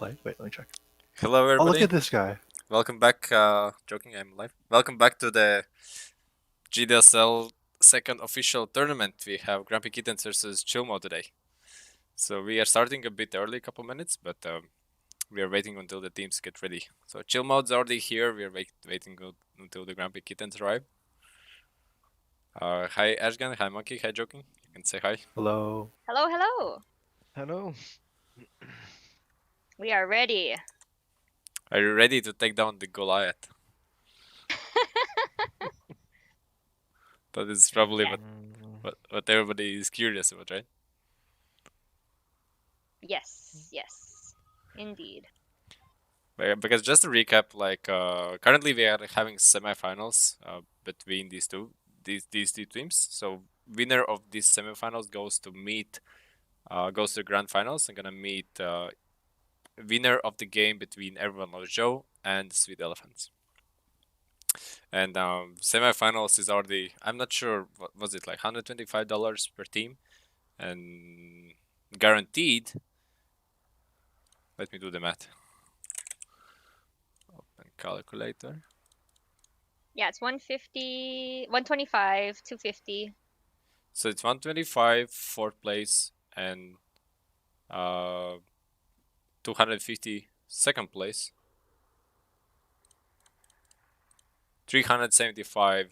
Play? Wait, let me check. Hello, Oh, look everybody. at this guy. Welcome back. Joking, I'm live. Welcome back to the GDSL second official tournament. We have GrumpyKittens versus Chillmo today. So we are starting a bit early, a couple minutes, but we are waiting until the teams get ready. So Chillmo's already here. We are waiting until the GrumpyKittens arrive. Hi, Ashgan. Hi, Monkey. Hi, Joking. You can say hi. Hello. Hello, hello. Hello. We are ready. Are you ready to take down the Goliath? That is probably what everybody is curious about, right? Yes, indeed. Because just to recap, like currently we are having semifinals between these two teams. So winner of these semifinals goes to grand finals and gonna meet winner of the game between Everyone Loves Joe and Sweet Elephants. And semifinals is already, I'm not sure, what was it, like $125 per team, and guaranteed. Let me do the math. Open calculator. Yeah, it's 150, 125, 250. So it's 125 fourth place and 250 second place. 375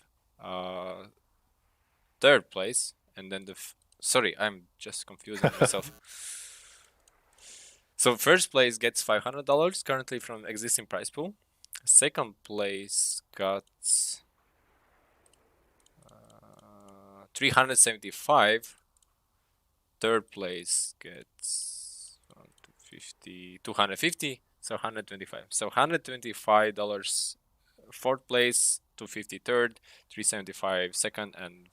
third place, and then sorry, I'm just confusing myself. So first place gets $500 currently from existing prize pool. Second place got 375. Third place gets 250, so 125. So $125 fourth place, 250 third, 375 second, and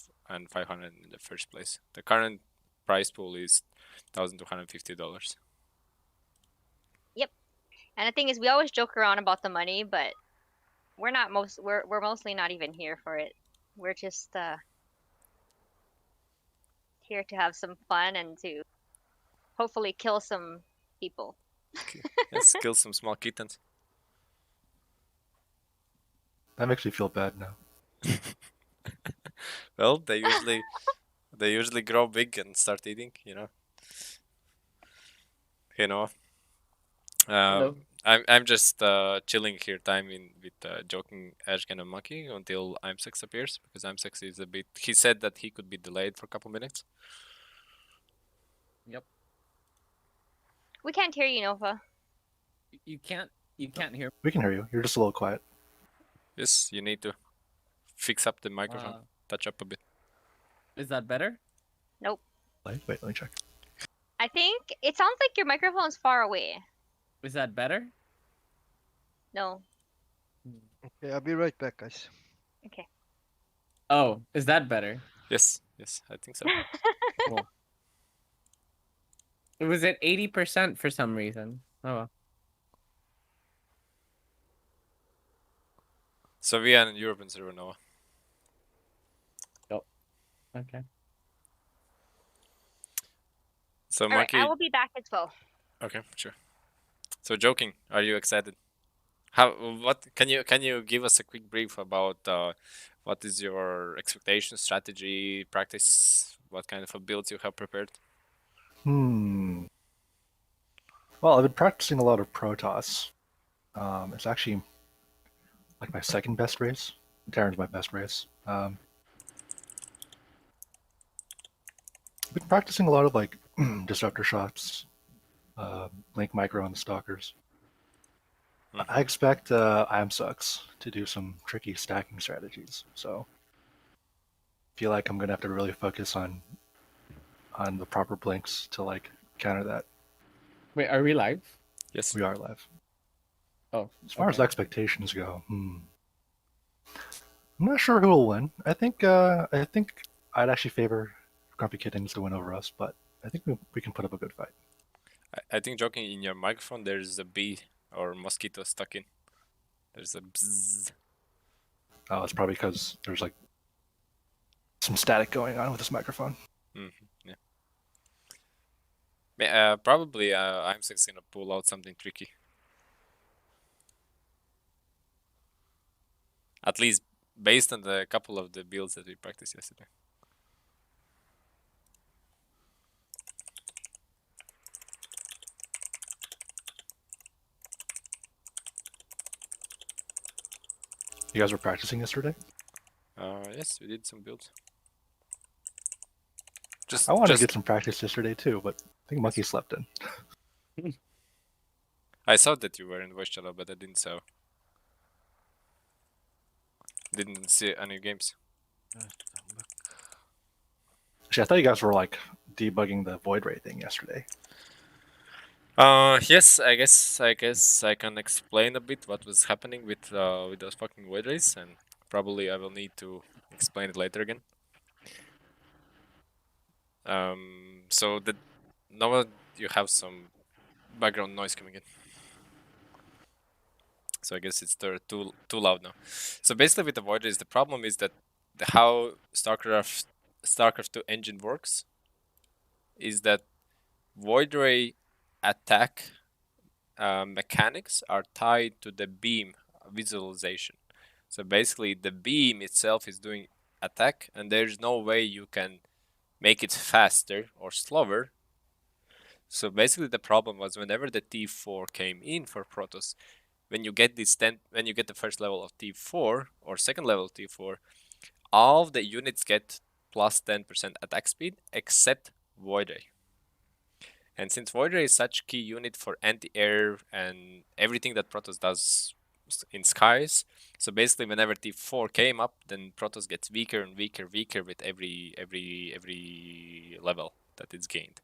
500 in the first place. The current prize pool is $1,250. Yep. And the thing is, we always joke around about the money, but we're mostly not even here for it. We're just here to have some fun and to hopefully kill some people. Let's kill some small kittens. That makes me feel bad now. Well, they usually grow big and start eating, you know. Hello. I'm just chilling here, time in with joking Ashgan and Monkey until IMSEX appears, because IMSEX is a bit. He said that he could be delayed for a couple minutes. Yep. We can't hear you, Nova. You can't hear. We can hear you. You're just a little quiet. Yes, you need to fix up the microphone, touch up a bit. Is that better? Nope. Play? Wait, let me check. I think it sounds like your microphone's far away. Is that better? No. Okay, I'll be right back, guys. Okay. Oh, is that better? Yes, I think so. Cool. It was at 80% for some reason. Oh well. So we are in Europe and Zero Nova. Okay. So All right, Monkey. I will be back at 12. Okay, sure. So joking, are you excited? What can you give us a quick brief about what is your expectation, strategy, practice, what kind of builds you have prepared? Well, I've been practicing a lot of Protoss. It's actually like my second best race. Terran's my best race. I've been practicing a lot of like disruptor shots, link micro on the stalkers. I expect IMSUX to do some tricky stacking strategies, so I feel like I'm gonna have to really focus on the proper blinks to like counter that. Wait, are we live? Yes. We are live. Oh. As far as expectations go, I'm not sure who will win. I think I'd actually favor GrumpyKittens to win over us, but I think we can put up a good fight. I think joking, in your microphone there's a bee or mosquito stuck in. There's a bzzz. Oh, it's probably because there's like some static going on with this microphone. Yeah. Probably I'm just gonna pull out something tricky. At least based on the couple of the builds that we practiced yesterday. You guys were practicing yesterday? Yes, we did some builds. I wanted to get some practice yesterday too, but I think Monkey slept in. I saw that you were in voice channel, but I didn't see any games. Actually, I thought you guys were like debugging the void ray thing yesterday. Yes, I guess I can explain a bit what was happening with those fucking void rays, and probably I will need to explain it later again. So that now you have some background noise coming in. So I guess it's too loud now. So basically with the void rays, the problem is that how StarCraft 2 engine works is that void ray attack mechanics are tied to the beam visualization. So basically the beam itself is doing attack, and there's no way you can make it faster or slower. So basically the problem was whenever the T4 came in for Protoss, when you get the first level of T4 or second level T4, all of the units get plus 10% attack speed except Void Ray. And since Void Ray is such key unit for anti-air and everything that Protoss does in skies, so basically whenever T4 came up, then Protoss gets weaker and weaker with every level that it's gained.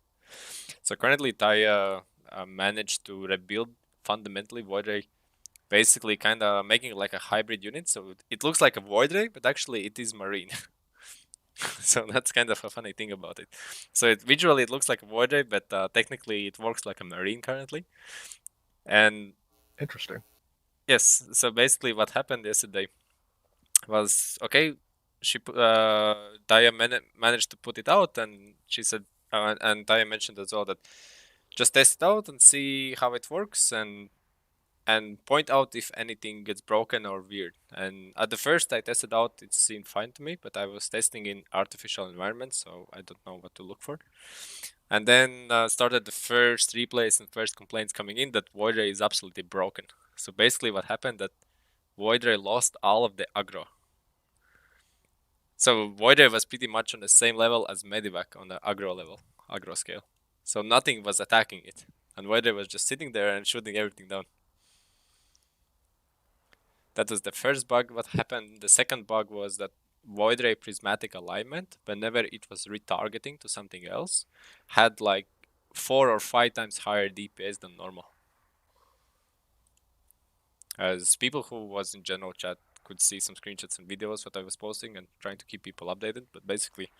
So currently Taya managed to rebuild fundamentally Void Ray, basically kind of making it like a hybrid unit. So it looks like a Void Ray, but actually it is Marine. So that's kind of a funny thing about it. So visually it looks like a Void Ray, but technically it works like a Marine currently. And Interesting. yes, so basically what happened yesterday was, okay, Taya managed to put it out, and she said, and Taya mentioned as well that just test it out and see how it works, and point out if anything gets broken or weird. And at the first I tested out, it seemed fine to me, but I was testing in artificial environments, so I don't know what to look for. And then started the first replays and first complaints coming in that Void Ray is absolutely broken. So basically what happened that Void Ray lost all of the aggro. So Void Ray was pretty much on the same level as Medivac on the aggro scale. So nothing was attacking it. And Void Ray was just sitting there and shooting everything down. That was the first bug. What happened? The second bug was that Void Ray prismatic alignment, whenever it was retargeting to something else, had like 4 or 5 times higher DPS than normal. As people who was in general chat could see some screenshots and videos what I was posting and trying to keep people updated, but basically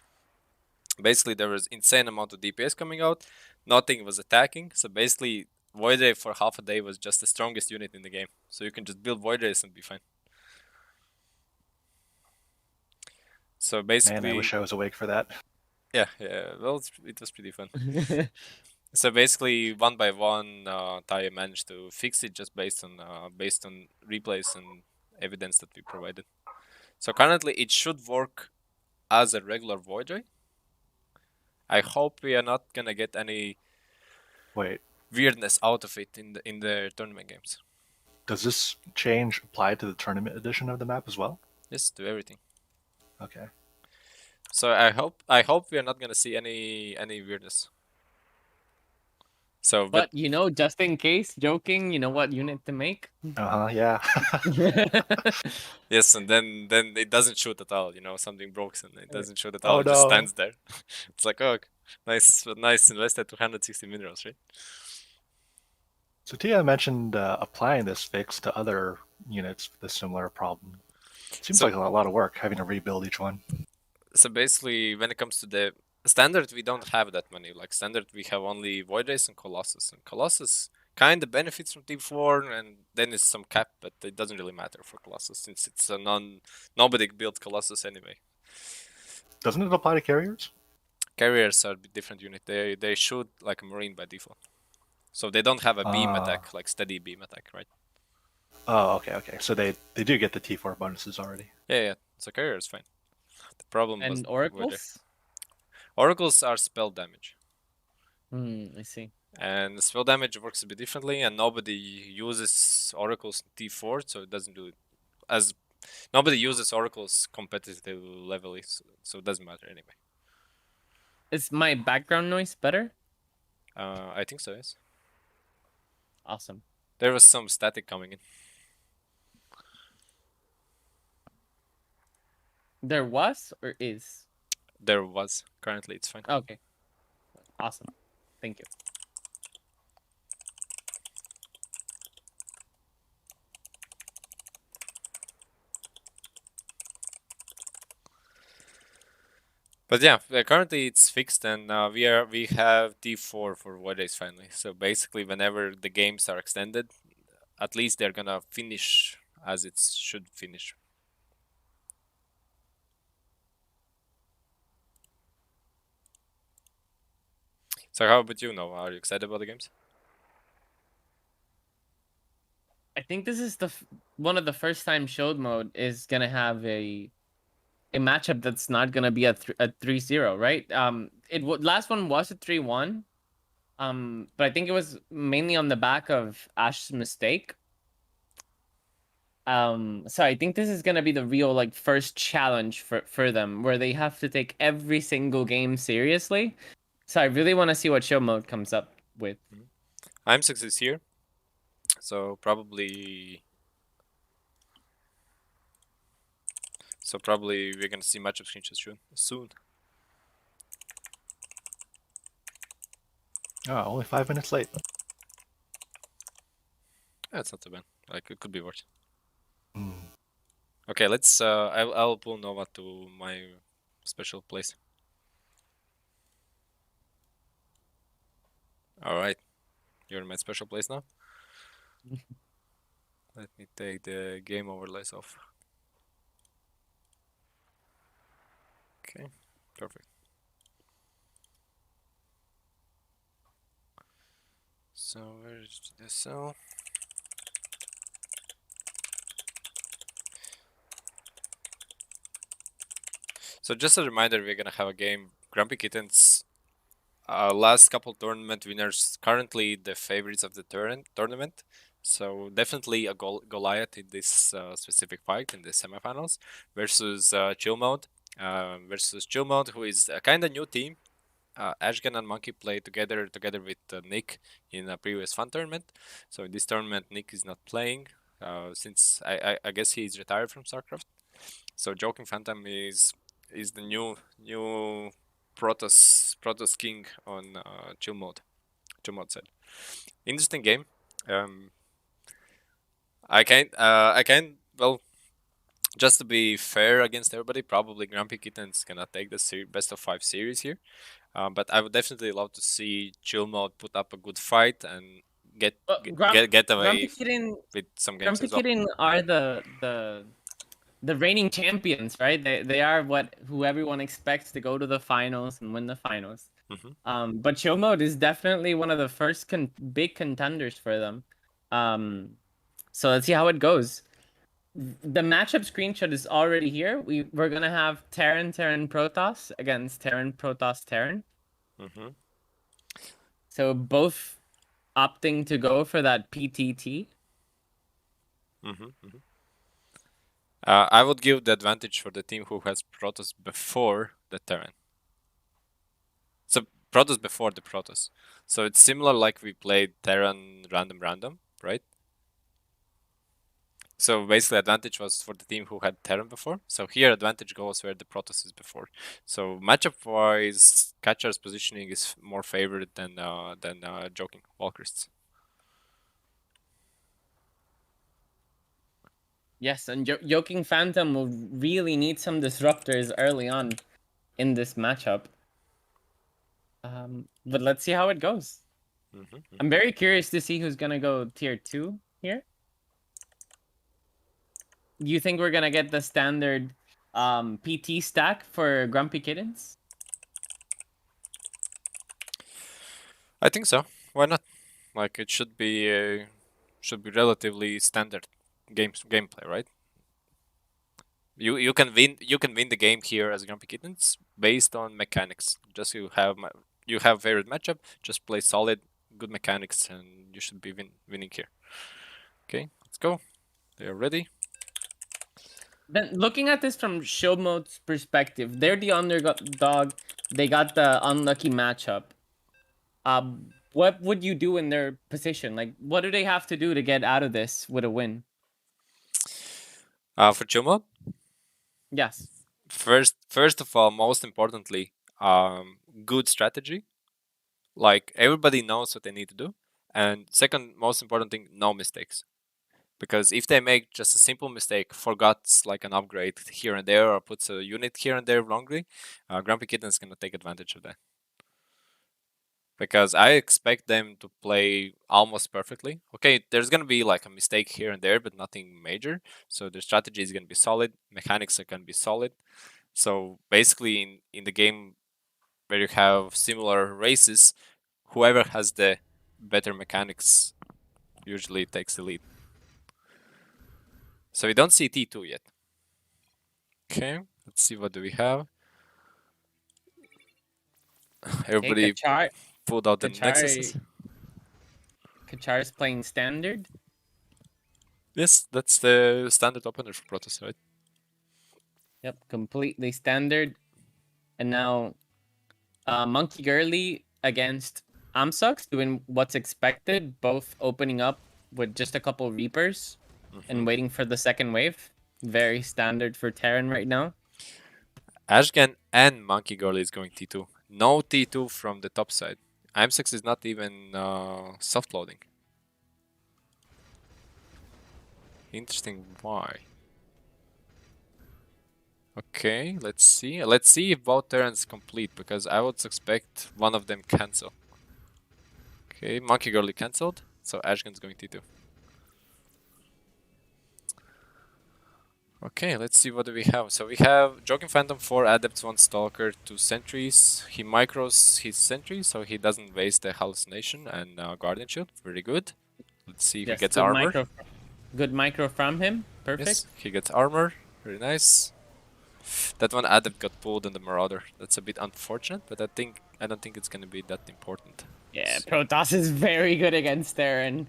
there was insane amount of DPS coming out, nothing was attacking, so basically Void Ray for half a day was just the strongest unit in the game. So you can just build Void Rays and be fine. So basically... Man, I wish I was awake for that. Yeah, well, it was pretty fun. So basically, one by one, Taya managed to fix it just based on replays and evidence that we provided. So currently, it should work as a regular Void Ray. I hope we are not gonna get any weirdness out of it in the tournament games. Does this change apply to the tournament edition of the map as well? Yes, to everything. Okay. So I hope we are not gonna see any weirdness. So, but you know, just in case, joking, you know what unit to make? Yeah. Yes, and then it doesn't shoot at all. You know, something breaks and it doesn't shoot at all. It just stands there. It's like, oh, nice, invested 260 minerals, right? So Tia mentioned applying this fix to other units with a similar problem. Seems like a lot of work having to rebuild each one. So basically, when it comes to the standard, we don't have that many. Like standard, we have only Void Rays and Colossus. And Colossus kind of benefits from T4, and then it's some cap, but it doesn't really matter for Colossus since it's a nobody built Colossus anyway. Doesn't it apply to carriers? Carriers are a different unit. They shoot like a marine by default, so they don't have a beam Ah. attack, like steady beam attack, right? Oh, okay. So they do get the T4 bonuses already. Yeah. So carrier is fine. The problem was And with oracles? oracles are spell damage, I see. and spell damage works a bit differently, and nobody uses oracles in T4, so it doesn't do it as nobody uses oracles competitive level, so it doesn't matter anyway. Is my background noise better? I think so. Yes. Awesome. There was some static coming in. There was or is? There was. Currently, it's fine. Okay. Awesome. Thank you. But yeah, currently it's fixed, and we have T4 for void days finally. So basically, whenever the games are extended, at least they're gonna finish as it should finish. So how about you, Noah? Are you excited about the games? I think this is one of the first time showed mode is gonna have a matchup that's not gonna be a 3-0, right? Last one was a 3-1. But I think it was mainly on the back of Ash's mistake. So I think this is gonna be the real like first challenge for them, where they have to take every single game seriously. So I really want to see what show mode comes up with. I'm 6 this year, so probably we're gonna see matchup screenshots soon. Oh, only 5 minutes late. That's not too bad. Like it could be worse. Hmm. Okay, let's. I'll pull Nova to my special place. All right, you're in my special place now. Let me take the game overlays off. Okay, perfect. So where's GDSL? So just a reminder, we're gonna have a game. GrumpyKittens, last couple tournament winners, currently the favorites of the tournament. So definitely a Goliath in this specific fight in the semifinals versus Chill Mode. Who is a kind of new team. Ashgan and Monkey played together with Nick in a previous fun tournament. So in this tournament, Nick is not playing since I guess he's retired from StarCraft. So Joking Phantom is the new Protoss King on chill mode side. Interesting game. I can well, just to be fair against everybody, probably GrumpyKittens gonna take the best of 5 series here. But I would definitely love to see chill mode put up a good fight and get away with some games as well. GrumpyKitten are the reigning champions, right? They are who everyone expects to go to the finals and win the finals. But show mode is definitely one of the first big contenders for them. So let's see how it goes. The matchup screenshot is already here. We're gonna have Terran Protoss against Terran Protoss Terran. So both opting to go for that PTT. I would give the advantage for the team who has Protoss before the Terran. So Protoss before the Protoss. So it's similar like we played Terran random, right? So basically advantage was for the team who had Terran before. So here advantage goes where the Protoss is before. So matchup wise, Catcher's positioning is more favored than Joking Valkyries. Yes, and Joking Phantom will really need some disruptors early on in this matchup. But let's see how it goes. I'm very curious to see who's gonna go tier 2 here. Do you think we're gonna get the standard PT stack for GrumpyKittens? I think so. Why not? Like it should be relatively standard gameplay, right? You can win the game here as GrumpyKittens based on mechanics. Just you have favorite matchup. Just play solid, good mechanics, and you should be winning here. Okay, let's go. They are ready. Then looking at this from show mode's perspective, they're the underdog. They got the unlucky matchup. What would you do in their position? Like, what do they have to do to get out of this with a win? For Chuma, Yes. first of all, most importantly, good strategy. Like everybody knows what they need to do, and second most important thing, no mistakes. Because if they make just a simple mistake, forgets like an upgrade here and there, or puts a unit here and there wrongly, GrumpyKittens is gonna take advantage of that. Because I expect them to play almost perfectly. Okay, there's gonna be like a mistake here and there, but nothing major. So their strategy is gonna be solid, mechanics are gonna be solid. So basically, in the game where you have similar races, whoever has the better mechanics usually takes the lead. So we don't see T2 yet. Okay, let's see what do we have. Everybody Kachar, pulled out the Nexuses. Kachar is playing standard. Yes, that's the standard opener for Protoss, right? Yep, completely standard. And now, Monkey Girly against Amsux doing what's expected, both opening up with just a couple Reapers and waiting for the second wave. Very standard for Terran right now. Ashgan and Monkey Girl is going T2. No T2 from the top side. Amsux is not even soft loading. Interesting, why? Okay, let's see. Let's see if both Terrans complete, because I would expect one of them cancel. Okay, Monkey Girl cancelled, so Ashgan's going T2. Okay, let's see what do we have. So we have Joking Phantom, 4 Adepts, 1 Stalker, 2 Sentries. He micros his Sentry, so he doesn't waste the Hallucination and Guardian Shield. Very good. Let's see if he gets armor. Good micro from him. Perfect. Yes, he gets armor. Very nice. That one Adept got pulled in the Marauder. That's a bit unfortunate, but I don't think it's gonna be that important. Yeah, Protoss is very good against Terran.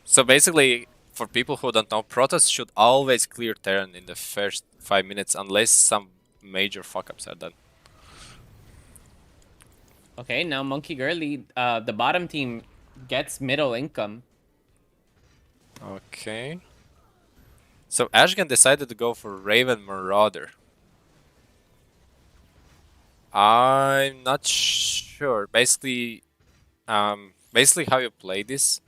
So basically, for people who don't know, Protoss should always clear Terran in the first 5 minutes unless some major fuck-ups are done. Okay, now Monkey Girly, the bottom team gets middle income. Okay. So Ashgan decided to go for Raven Marauder. I'm not sure. Basically how you play this,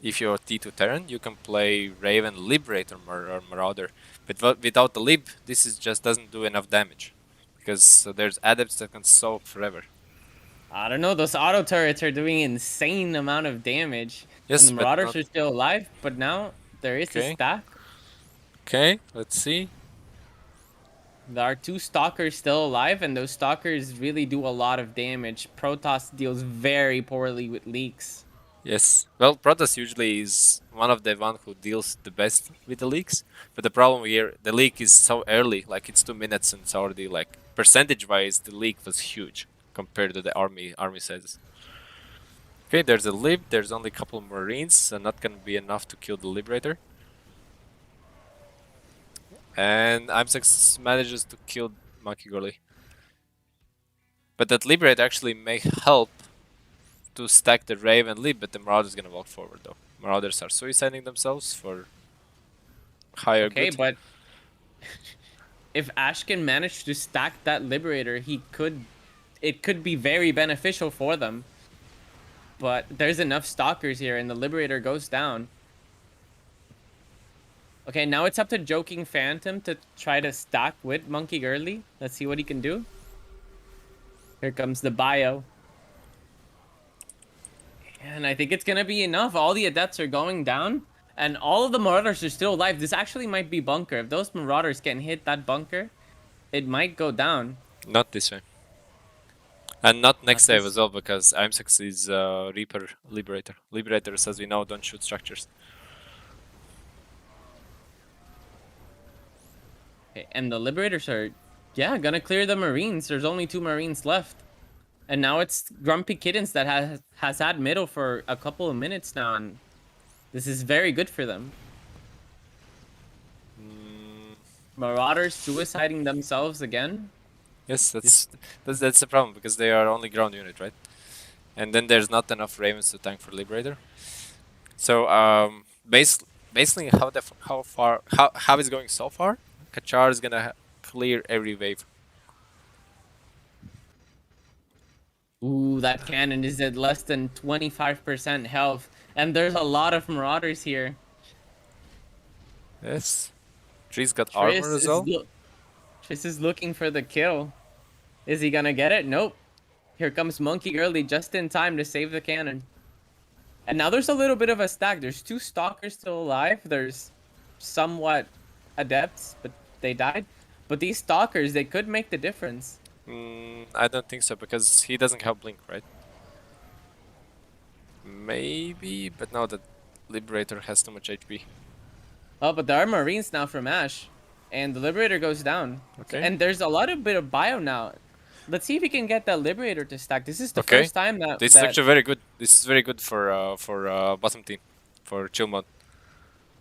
if you're T2 Terran, you can play Raven Liberator or Marauder. But without the Lib, this just doesn't do enough damage. Because there's Adepts that can soak forever. I don't know, those auto turrets are doing insane amount of damage. Yes, and the Marauders are still alive, but now there is a stack. Okay, let's see. There are 2 Stalkers still alive, and those Stalkers really do a lot of damage. Protoss deals very poorly with leaks. Yes, well, Protoss usually is one of the one who deals the best with the leaks. But the problem here, the leak is so early, like it's 2 minutes and it's already like percentage-wise, the leak was huge compared to the army sizes. Okay, there's a Lib, there's only a couple Marines, so not gonna be enough to kill the Liberator. And Amsux manages to kill Monkey Girly. But that Liberator actually may help to stack the Raven Lib, but the Marauder's gonna walk forward though. Marauders are suiciding themselves for higher good. Okay, but if Ashkan managed to stack that Liberator, it could be very beneficial for them. But there's enough Stalkers here, and the Liberator goes down. Okay, now it's up to Joking Phantom to try to stack with Monkey Girly. Let's see what he can do. Here comes the bio. And I think it's gonna be enough. All the Adepts are going down, and all of the Marauders are still alive. This actually might be bunker. If those Marauders can hit that bunker, it might go down. Not this way. And not next Not wave this- as well, because I'm6 is Reaper Liberator. Liberators, as we know, don't shoot structures. Okay, and the Liberators are, yeah, gonna clear the Marines. There's only 2 Marines left. And now it's GrumpyKittens that has had middle for a couple of minutes now, and this is very good for them. Marauders suiciding themselves again. Yes, that's the problem, because they are only ground unit, right? And then there's not enough Ravens to tank for Liberator. So basically, how it's going so far? Kachar is gonna clear every wave. Ooh, that cannon is at less than 25% health, and there's a lot of Marauders here. Yes, Tree's got armor as well. Triss is looking for the kill. Is he gonna get it? Nope. Here comes Monkey Girly just in time to save the cannon. And now there's a little bit of a stack. There's 2 Stalkers still alive. There's somewhat Adepts, but they died. But these Stalkers, they could make the difference. I don't think so, because he doesn't have blink, right? Maybe, but now that Liberator has too much HP. Oh, but there are Marines now from Ash. And the Liberator goes down. Okay. And there's a lot of bit of bio now. Let's see if we can get that Liberator to stack. This is the Okay. first time that... This is actually very good. This is very good for bottom team, for chill mode.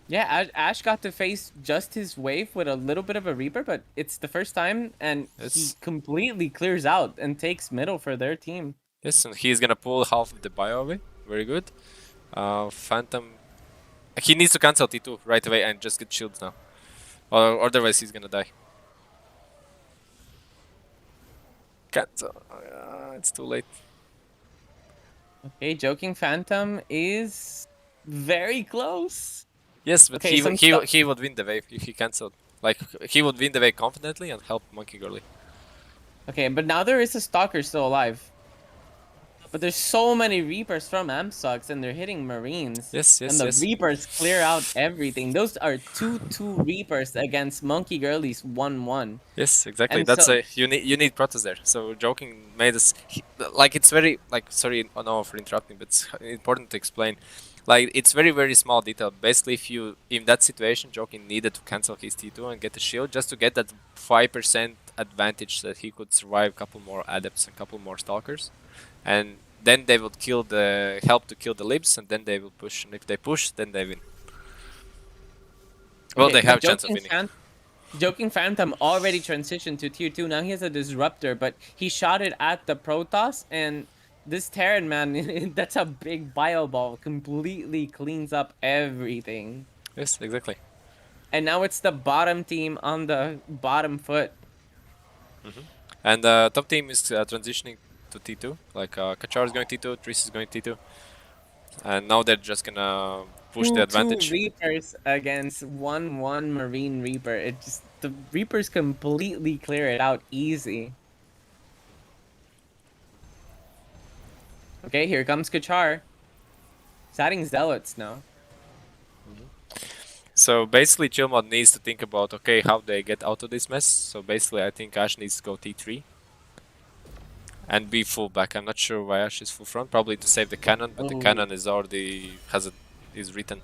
Yeah, Ash got to face just his wave with a little bit of a Reaper, but it's the first time, and he Yes. completely clears out and takes middle for their team. Yes, and he's gonna pull half of the bio away. Very good. Phantom. He needs to cancel T2 right away and just get shields now. Or otherwise he's gonna die. Cancel. It's too late. Okay, Joking Phantom is very close. Yes, but Okay, he would win the wave if he cancelled. Like, he would win the wave confidently and help Monkey Girly. Okay, but now there is a Stalker still alive. But there's so many Reapers from Amsox, and they're hitting Marines. Yes, And the yes. Reapers clear out everything. Those are 2-2 Reapers against Monkey Girly's 1-1. Yes, exactly. And That's so- you need Protoss there. So Joking made us like, it's very, like, sorry, no, for interrupting, but it's important to explain. Like, it's very small detail. Basically, if you in that situation, Joking needed to cancel his T2 and get a shield just to get that 5% advantage that he could survive a couple more adepts and a couple more stalkers, and then they would help to kill the libs, and then they will push. And if they push, then they win. Well, Okay, they have but a chance of winning. Joking Phantom already transitioned to tier 2. Now he has a Disruptor, but he shot it at the Protoss, and this Terran, man, that's a big bio ball. Completely cleans up everything. Yes, exactly. And now it's the bottom team on the bottom foot. And top team is transitioning to T2. Like, Kachar is going T2, Triss is going T2. And now they're just gonna push the 2-2 advantage. Reapers against 1-1 Marine Reaper. It just, the Reapers completely clear it out easy. Okay, here comes Kachar. He's adding Zealots now. So basically, Chillmod needs to think about, okay, how they get out of this mess. So basically, I think Ash needs to go T3 and be full back. I'm not sure why Ash is full front. Probably to save the cannon, but the Oh. cannon is already is written.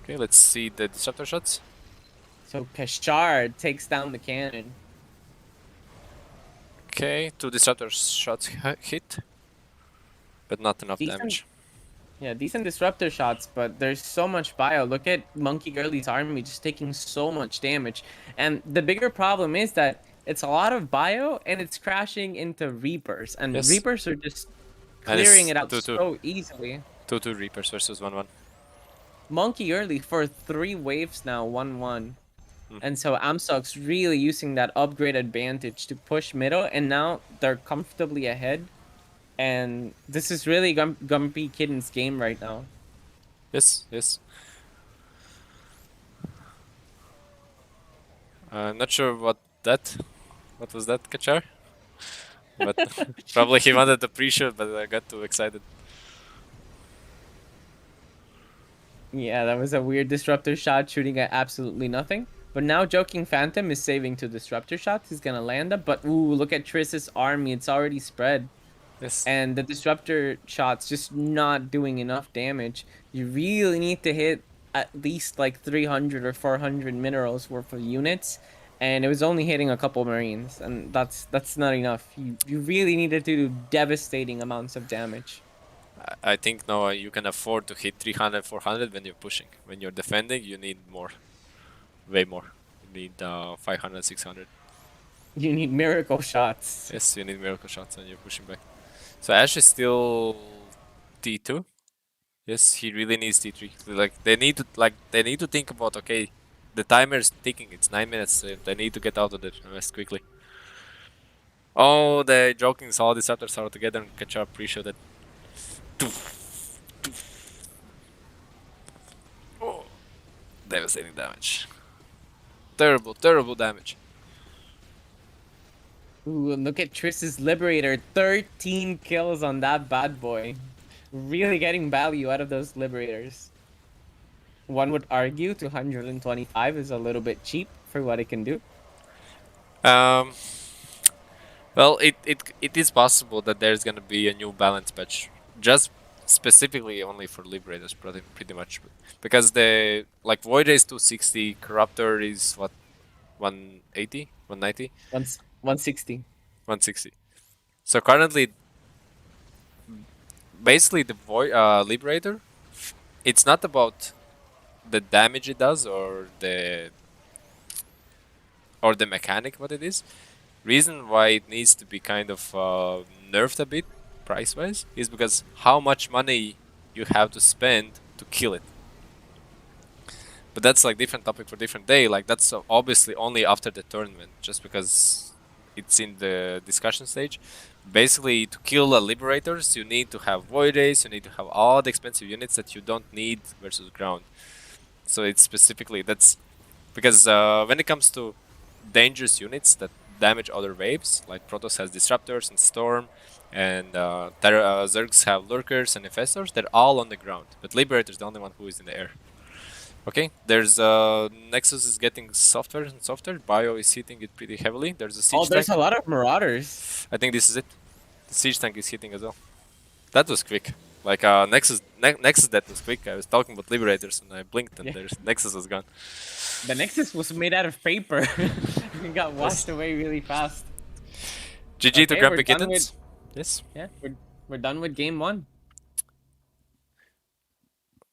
Okay, let's see the disruptor shots. So Kashar takes down the cannon. Okay, 2 disruptor shots hit, but not enough Decent. damage. Yeah, decent disruptor shots, but there's so much bio. Look at Monkey Girly's army just taking so much damage. And the bigger problem is that it's a lot of bio and it's crashing into Reapers. And Yes. Reapers are just And it's clearing it out 2-2. so easily. 2-2 Reapers versus 1-1. Monkey Girly for 3 waves now, 1-1. And so Amsox really using that upgrade advantage to push middle, and now they're comfortably ahead. And this is really GrumpyKittens' game right now. Yes, yes. I'm not sure what was that, Kachar? But probably he wanted to pre-shoot, but I got too excited. Yeah, that was a weird disruptor shot shooting at absolutely nothing. But now Joking Phantom is saving to disruptor shots. He's gonna land them. But ooh, look at Triss's army. It's already spread. Yes. And the disruptor shot's just not doing enough damage. You really need to hit at least like 300 or 400 minerals worth of units. And it was only hitting a couple marines. And that's not enough. You really needed to do devastating amounts of damage. I think no, you can afford to hit 300, 400 when you're pushing. When you're defending, you need more. Way more. You need 500, 600. You need miracle shots. Yes, you need miracle shots when you're pushing back. So Ash is still T2. Yes, he really needs T3. Like they need to think about, okay, the timer's ticking. It's 9 minutes. They need to get out of the rest quickly. Oh, the joking all disruptors are together and catch up. Pre-show that. Oh, devastating damage. Terrible, terrible damage. Ooh, and look at Triss's Liberator. 13 kills on that bad boy. Really getting value out of those Liberators. One would argue 225 is a little bit cheap for what it can do. Well, it is possible that there's gonna be a new balance patch, just specifically only for Liberators, pretty much, because the like Void is 260, Corruptor is what 180, 190, 160. 160. So currently, basically the Void Liberator, it's not about the damage it does or the mechanic what it is. Reason why it needs to be kind of nerfed a bit price wise is because how much money you have to spend to kill it. But that's like different topic for different day. Like that's obviously only after the tournament, just because it's in the discussion stage. Basically, to kill a Liberators, you need to have Void Rays, you need to have all the expensive units that you don't need versus ground. So it's specifically that's because when it comes to dangerous units that damage other waves, like Protoss has Disruptors and Storm, and Zergs have Lurkers and Infestors, they're all on the ground. But Liberator is the only one who is in the air. Okay, there's Nexus is getting softer and softer. Bio is hitting it pretty heavily. There's a siege There's tank. a lot of Marauders. I think this is it. The siege tank is hitting as well. That was quick. Like Nexus that was quick. I was talking about Liberators and I blinked and there's Nexus was gone. The Nexus was made out of paper. It got washed away really fast. GG to Okay, Grumpy we're done Kittens. Yes. Yeah, we're done with game 1.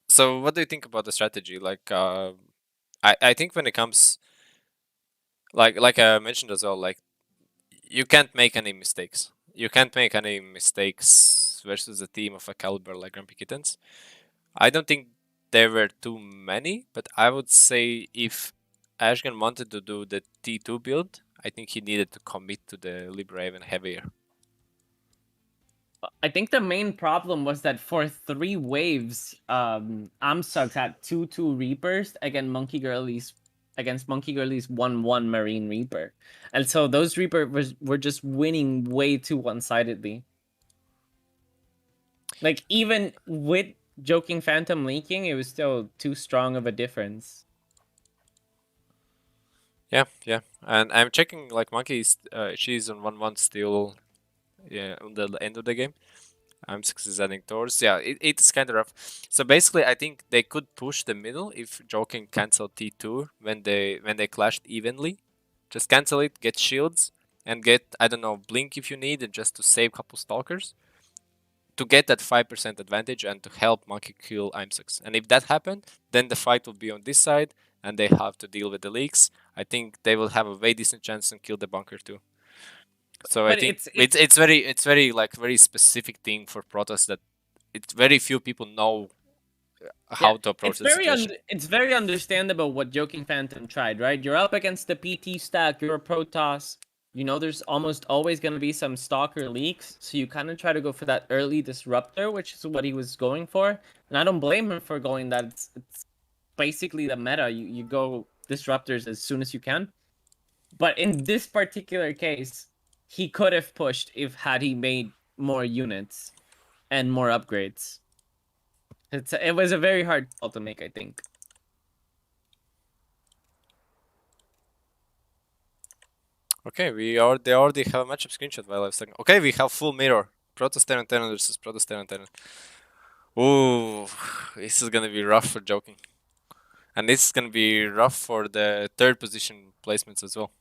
So what do you think about the strategy? Like I think when it comes like I mentioned as well, like you can't make any mistakes. You can't make any mistakes versus a team of a caliber like Grumpy Kittens. I don't think there were too many, but I would say if Ashgan wanted to do the T2 build, I think he needed to commit to the Liberaven heavier. I think the main problem was that for 3 waves, Amsugs had 2/2 Reapers against Monkey Girlie's 1/1 Marine Reaper. And so those Reapers were just winning way too one-sidedly. Like, even with Joking Phantom leaking, it was still too strong of a difference. Yeah. And I'm checking, like, Monkey's, she's on 1-1 still, yeah, on the end of the game. I'm succeeding towards, yeah, it's kind of rough. So basically, I think they could push the middle if Joking cancel T2 when they clashed evenly. Just cancel it, get shields, and get, I don't know, blink if you need, and just to save a couple stalkers. To get that 5% advantage and to help Monkey kill Imsux. And if that happened, then the fight will be on this side, and they have to deal with the leaks. I think they will have a way decent chance to kill the bunker too. So But I think it's very like very specific thing for Protoss that it's very few people know how to approach the situation. It's very understandable what Joking Phantom tried, right? You're up against the PT stack, you're a Protoss. You know there's almost always going to be some Stalker leaks, so you kind of try to go for that early Disruptor, which is what he was going for. And I don't blame him for going that. It's basically the meta. You go Disruptors as soon as you can. But in this particular case, he could have pushed had he made more units and more upgrades. It was a very hard call to make, I think. Okay, they already have a matchup screenshot while I was talking. Okay, we have full mirror. Protoss Terran versus Protoss Terran. Ooh, this is gonna be rough for joking. And this is gonna be rough for the third position placements as well.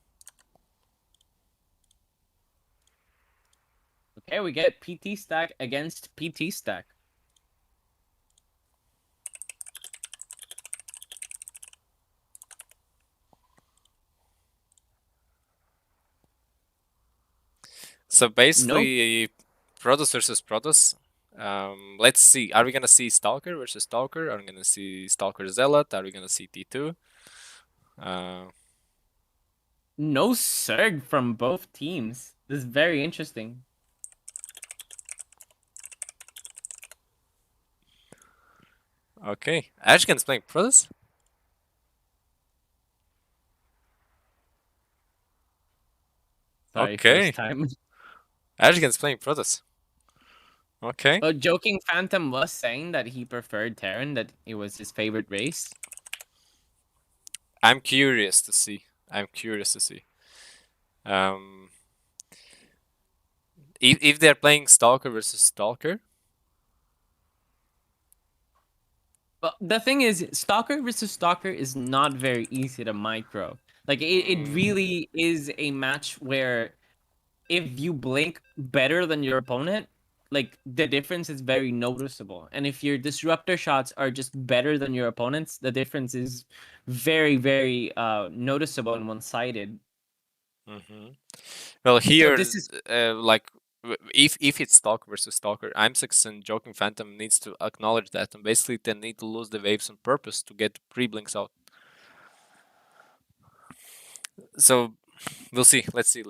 Okay, we get PT stack against PT stack. So basically, Protoss versus Protoss. Let's see. Are we gonna see Stalker versus Stalker? Are we gonna see Stalker Zealot? Are we gonna see T2? No Surg from both teams. This is very interesting. Okay, Ashkan's playing Protoss. Sorry, Okay. first time. Ashkan's playing Protoss. Okay. Oh, Joking Phantom was saying that he preferred Terran, that it was his favorite race. I'm curious to see. If they're playing Stalker versus Stalker. But the thing is, Stalker versus Stalker is not very easy to micro. Like, it really is a match where if you blink better than your opponent, like, the difference is very noticeable. And if your disruptor shots are just better than your opponent's, the difference is very, very noticeable and one-sided. Well, here, this is- like, if it's Stalker versus Stalker, I'm6 and Joking Phantom needs to acknowledge that, and basically they need to lose the waves on purpose to get pre-blinks out. So we'll see. Let's see.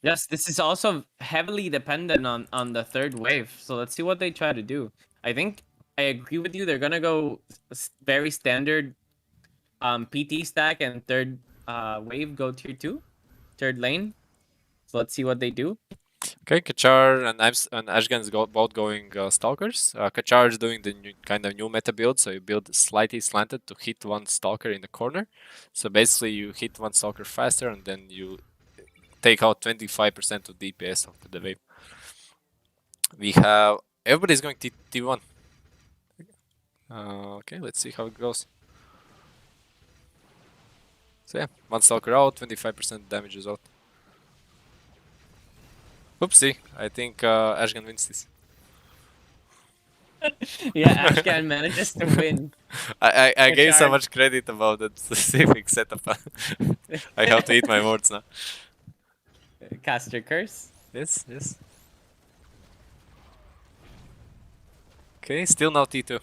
Yes, this is also heavily dependent on the third wave. So let's see what they try to do. I think I agree with you. They're gonna go very standard PT stack, and third wave go tier 2, third lane. So let's see what they do. Okay, Kachar and Ashgan is both going Stalkers. Kachar is doing the kind of new meta build, so you build slightly slanted to hit one Stalker in the corner. So basically you hit one Stalker faster and then you take out 25% of DPS of the wave. We have... everybody's going T1. Okay, let's see how it goes. So yeah, one Stalker out, 25% damage is out. Oopsie, I think Ashgan wins this. Yeah, Ashkan manages to win. I gave so Kachar- much credit about that specific setup. I have to eat my words now. Caster Curse. Yes. Okay, still now T2.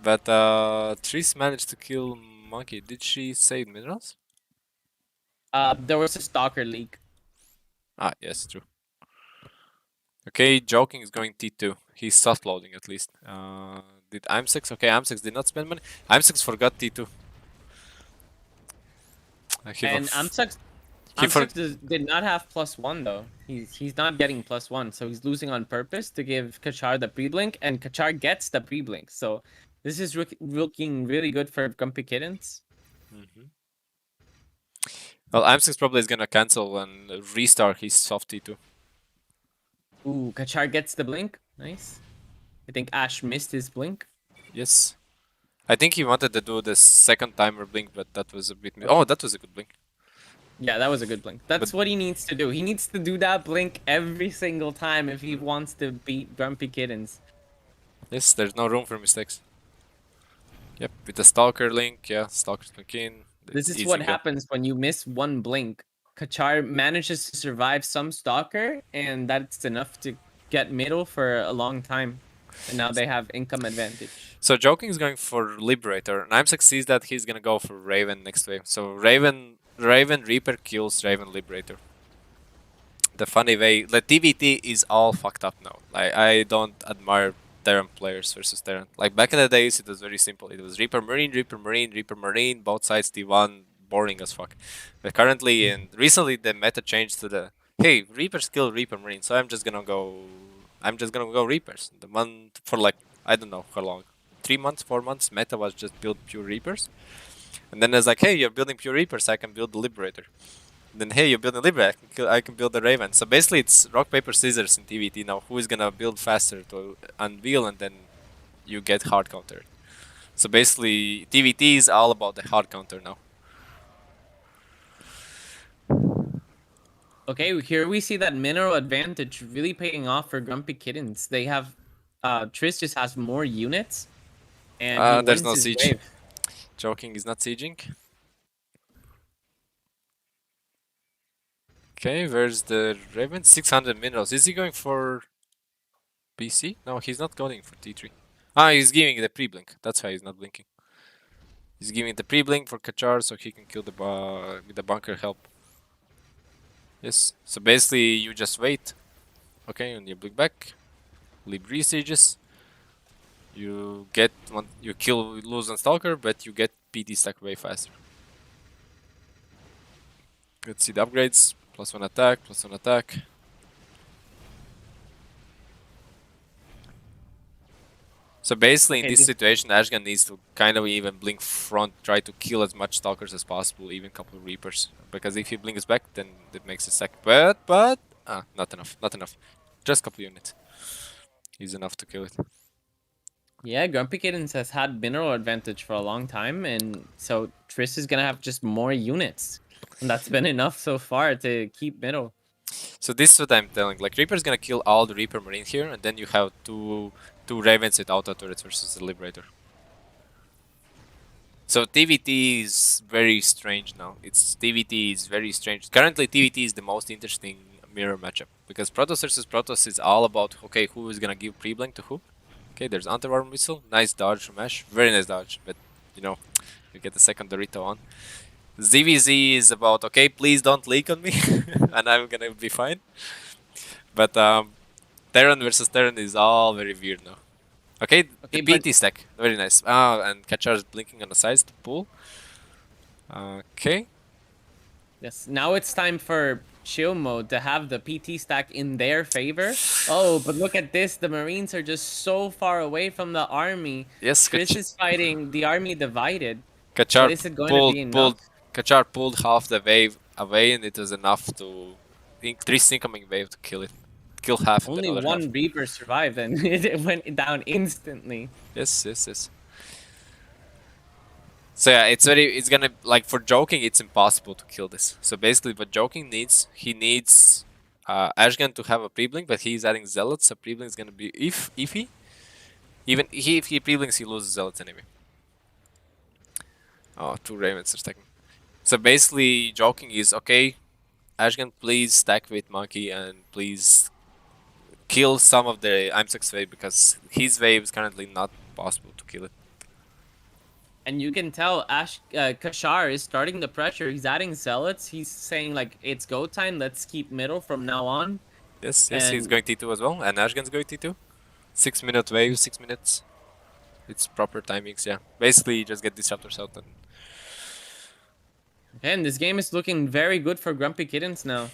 But Tris managed to kill Monkey. Did she save minerals? There was a Stalker leak. Ah, yes, true. Okay, Joking is going T2. He's soft loading at least. Did I'm6? Okay, I'm6 did not spend money. I'm6 forgot T2. And Amsux did not have +1 though. He's not getting +1, so he's losing on purpose to give Kachar the pre-blink, and Kachar gets the pre-blink. So this is looking really good for GrumpyKittens. Well, I'm6 probably is gonna cancel and restart his soft T2. Ooh, Kachar gets the blink. Nice. I think Ash missed his blink. Yes. I think he wanted to do the second timer blink, but that was a bit... oh, that was a good blink. Yeah, that was a good blink. That's what he needs to do. He needs to do that blink every single time if he wants to beat GrumpyKittens. Yes, there's no room for mistakes. Yep, with the Stalker link, yeah, Stalker's blink in. This is what happens when you miss one blink. Kachar manages to survive some Stalker, and that's enough to get middle for a long time. And now they have income advantage. So Joking is going for Liberator, and I'm6 sees that he's gonna go for Raven next wave. So Raven Reaper kills Raven Liberator. The funny way, the TVT is all fucked up now. I don't admire Terran players versus Terran. Like back in the days, it was very simple. It was Reaper Marine, both sides T1, boring as fuck. But currently and recently, the meta changed to the hey, Reapers kill Reaper Marine, so I'm just gonna go Reapers. The one for like I don't know how long, 3 months, 4 months. Meta was just build pure Reapers, and then it's like hey, you're building pure Reapers, I can build the Liberator. Then hey, you build a Libra, I can build a Raven. So basically it's rock, paper, scissors in TVT now. Who is gonna build faster to unveil, and then you get hard counter. So basically TVT is all about the hard counter now. Okay, here we see that mineral advantage really paying off for GrumpyKittens. They have, Triss just has more units, and he There's wins no his siege. wave. Joking is not sieging. Okay, where's the Raven? 600 minerals. Is he going for PC? No, he's not going for T3. Ah, he's giving the pre-blink. That's why he's not blinking. He's giving the pre-blink for Kachar so he can kill the with the bunker help. Yes. So basically you just wait. Okay, and you blink back. Leave sieges. You get one, you kill lose on Stalker, but you get PT stack way faster. Let's see the upgrades. +1 attack, +1 attack. So basically in Okay, this situation Ashgan needs to kind of even blink front, try to kill as much Stalkers as possible, even couple of Reapers. Because if he blinks back then it makes a stack. But not enough, not enough. Just couple units is enough to kill it. Yeah, GrumpyKittens has had mineral advantage for a long time, and so Triss is gonna have just more units. And that's been enough so far to keep middle. So this is what I'm telling. Like Reaper's gonna kill all the Reaper Marine here, and then you have two Ravens with auto turrets versus the Liberator. So TVT is very strange now. TVT is very strange. Currently TVT is the most interesting mirror matchup because Protoss versus Protoss is all about okay, who is gonna give pre-blink to who. Okay, there's anti-armor missile, nice dodge from Ash, very nice dodge, but you know, you get the second Dorito on. ZVZ is about okay, please don't leak on me, and I'm gonna be fine. But Terran versus Terran is all very weird now. Okay, Okay, the but PT stack, very nice. And Kachar is blinking on the sides to pull. Okay. yes, now it's time for chill mode to have the PT stack in their favor. Oh, but look at this. The Marines are just so far away from the army. Yes, Triss is fighting the army divided. But Kachar is it going to be enough? Kachar pulled half the wave away, and it was enough to Triss incoming wave to kill it, kill half and Only the other one half. Reaper survived and it went down instantly. Yes, yes, yes. So yeah, it's gonna like for joking, it's impossible to kill this. So basically, what joking needs, he needs Ashgan to have a pre-blink, but he's adding zealots. So pre-blink is gonna be iffy. If he pre-blinks, he loses zealots anyway. Oh, two Ravens are stacking. So basically, joking is okay. Ashgan, please stack with Monkey and please kill some of the I'm6 wave because his wave is currently not possible to kill it. And you can tell Kashar is starting the pressure. He's adding zealots. He's saying like it's go time. Let's keep middle from now on. Yes, yes, he's And- going T2 as well, and Ashgan's going T2. 6-minute wave, 6 minutes. It's proper timings, yeah. Basically, you just get disruptors out and And this game is looking very good for GrumpyKittens now.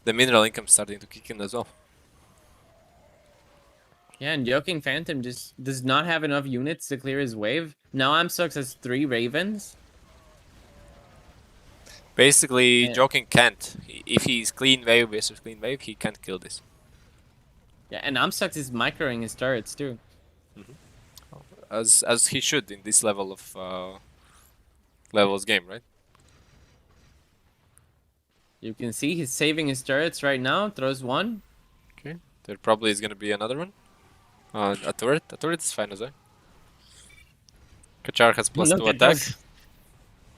the mineral income starting to kick in as well. Yeah, and Joking Phantom just does not have enough units to clear his wave. Now Amsox has 3 Ravens. Basically, Yeah. Joking can't. If he's clean wave versus clean wave, he can't kill this. Yeah, and Amsox is microing his turrets too. As he should in this level of levels game, right? You can see he's saving his turrets right now. Throws one. Okay, there probably is gonna be another one. A turret. A turret is fine as well. Kachar has +2 Look at attack.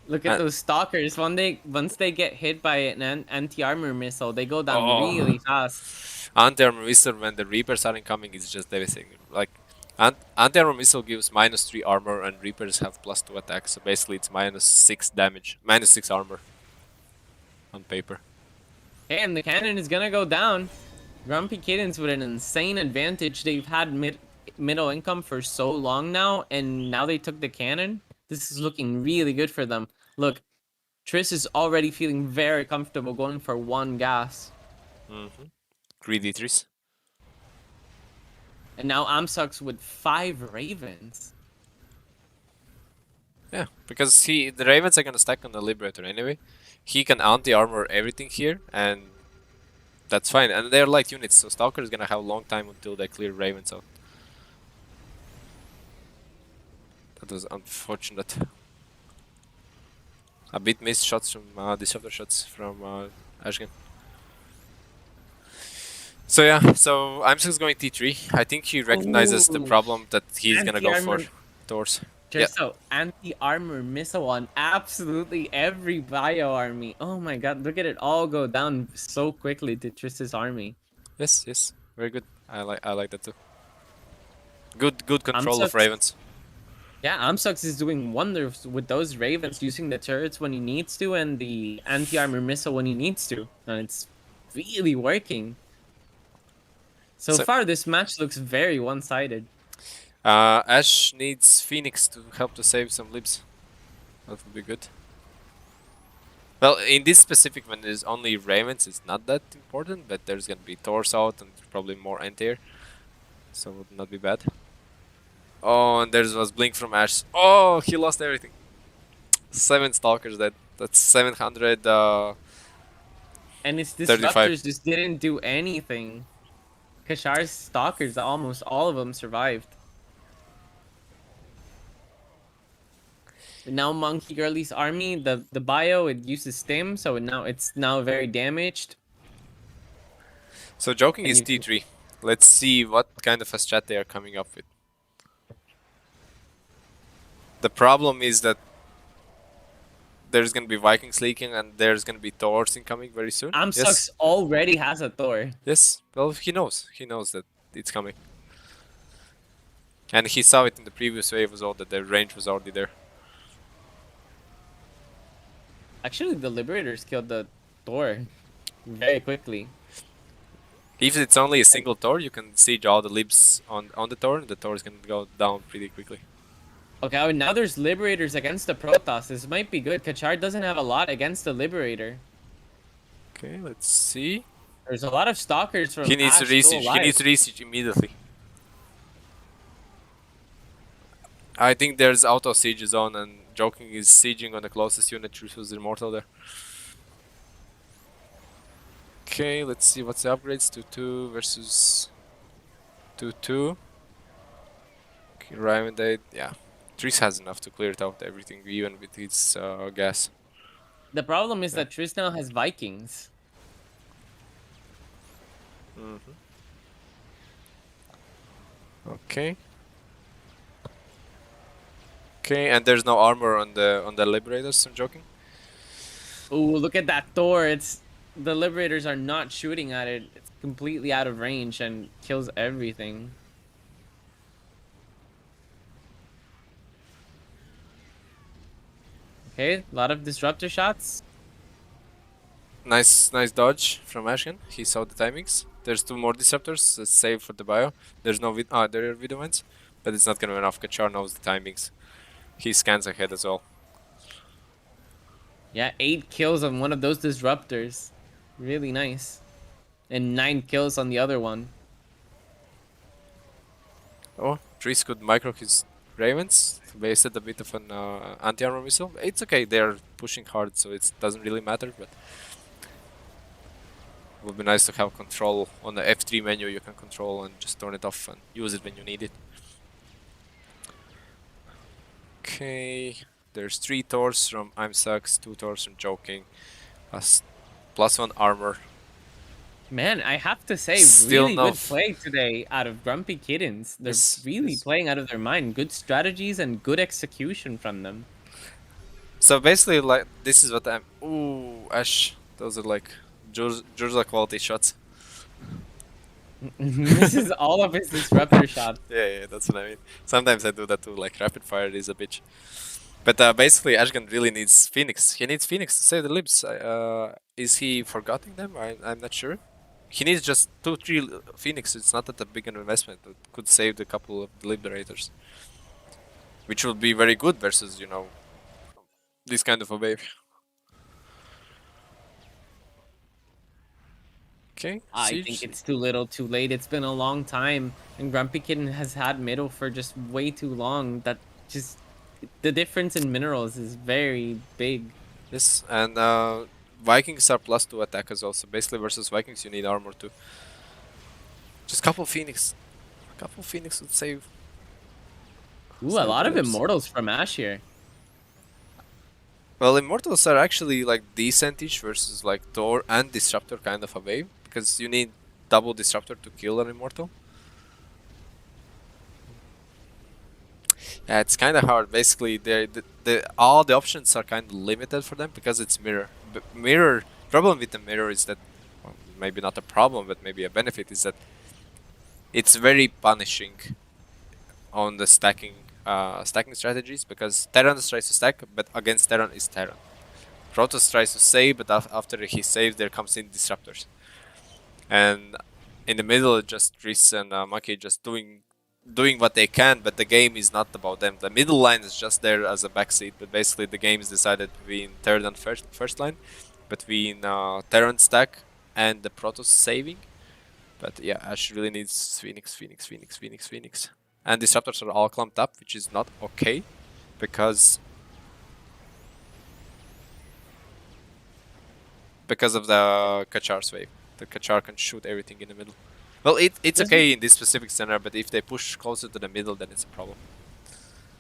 Look at those stalkers. Once they get hit by an anti-armor missile, they go down Oh. really fast. Anti-armor missile when the Reapers are incoming is just devastating. Like, anti-armor missile gives -3 armor and Reapers have +2 attack, so basically it's -6 damage, -6 armor on paper. Hey, and the cannon is gonna go down. GrumpyKittens with an insane advantage. They've had middle income for so long now, and now they took the cannon. This is looking really good for them. Look, Triss is already feeling very comfortable going for 1 gas. Greedy Tris. And now Amsox with 5 Ravens. Yeah, because the Ravens are gonna stack on the Liberator anyway. He can anti-armor everything here, and that's fine. And they're light units, so Stalker is gonna have a long time until they clear Ravens out. That was unfortunate. A bit missed shots from disruptor shots from Ashgan. So yeah, so I'm just going T3. I think he recognizes the Ooh. problem that he's gonna go for Anti-armor. Thors. Just so anti-armor missile on absolutely every bio army. Oh my god, look at it all go down so quickly to Trista's army. Yes, yes, very good. I like that too. Good control of Amsux- Ravens. Yeah, Amsux is doing wonders with those Ravens, using the turrets when he needs to and the anti-armor missile when he needs to. And it's really working. So far, this match looks very one-sided. Ash needs Phoenix to help to save some libs. That would be good. Well, in this specific when there's only Ravens, it's not that important, but there's gonna be Thors out and probably more anti-air. So it would not be bad. Oh, and there was Blink from Ash. Oh, he lost everything. 7 Stalkers dead. That's 700. And his 35. disruptors just didn't do anything. Kashar's stalkers, almost all of them survived. Now Monkey Girlie's army, the bio, it uses stim, so it's now very damaged. So joking is T3. Let's see what kind of a strat they are coming up with. The problem is that there's gonna be Vikings leaking and there's gonna be Thors incoming very soon. Amsux already has a Thor. Yes, well he knows. He knows that it's coming. And he saw it in the previous wave as well, that the range was already there. Actually, the Liberators killed the Thor very quickly. If it's only a single Thor, you can siege all the libs on the Thor, and the Thor is gonna go down pretty quickly. Okay, now there's Liberators against the Protoss. This might be good. Kachar doesn't have a lot against the Liberator. Okay, let's see. There's a lot of Stalkers from He needs to Ash still re-siege. He needs to re-siege immediately. I think there's auto siege zone, and Joking is sieging on the closest unit, who's immortal there. Okay, let's see what's the upgrades. 2-2 versus 2-2. Okay, Ryman died. Yeah, Tris has enough to clear it out everything, even with his gas. The problem is that Triss now has Vikings. Okay. Okay, and there's no armor on the Liberators. I'm joking. Ooh, look at that Thor. The Liberators are not shooting at it. It's completely out of range and kills everything. Okay, a lot of disruptor shots. Nice dodge from Ashken. He saw the timings. There's 2 more disruptors. Let's save for the bio. There's no there are video vents, but it's not gonna be enough. Kachar knows the timings. He scans ahead as well. Yeah, 8 kills on one of those disruptors. Really nice. And 9 kills on the other one. Oh, Tris could micro his Ravens. Wasted a bit of an anti-armor missile. It's okay, they're pushing hard, so it doesn't really matter, but it would be nice to have control on the F3 menu. You can control and just turn it off and use it when you need it. Okay, there's 3 Thors from Imsax, 2 Thors from Joking, +1 armor. Man, I have to say, Still really no good play today out of GrumpyKittens. They're Yes, really yes. playing out of their mind. Good strategies and good execution from them. So basically, like, this is what I'm. Ooh, Ash. Those are like Jurzal quality shots. This is all of his disruptor shots. Yeah, that's what I mean. Sometimes I do that too, like rapid fire is a bitch. But basically, Ashgan really needs Phoenix. He needs Phoenix to save the libs. Is he forgetting them? I'm not sure. He needs just 2-3 Phoenix. It's not that a big an investment. It could save a couple of Liberators. Which will be very good versus, this kind of a wave. Okay, I think it's too little too late. It's been a long time. And GrumpyKitten has had middle for just way too long. That just the difference in minerals is very big. Yes, and Vikings are +2 attack as well. So basically, versus Vikings, you need armor too. Just couple Phoenix. A couple Phoenix would save. Ooh, a lot of players. immortals from Ash here. Well, Immortals are actually like decentish versus like Thor and Disruptor kind of a wave, because you need double Disruptor to kill an Immortal. Yeah, it's kind of hard. Basically, all the options are kind of limited for them because it's mirror. But mirror problem with the mirror is that, well, maybe not a problem, but maybe a benefit is that it's very punishing on the stacking strategies, because Terran tries to stack, but against Terran is Terran. Protoss tries to save, but after he saves, there comes in Disruptors. And in the middle, just Triss and Maki just doing what they can, but the game is not about them. The middle line is just there as a backseat, but basically the game is decided between third and first line, between Terran stack and the Protoss saving. But yeah, Ash really needs Phoenix. And Disruptors are all clumped up, which is not okay, because of the Kachar's wave. The Kachar can shoot everything in the middle. Well, it's okay in this specific scenario, but if they push closer to the middle, then it's a problem.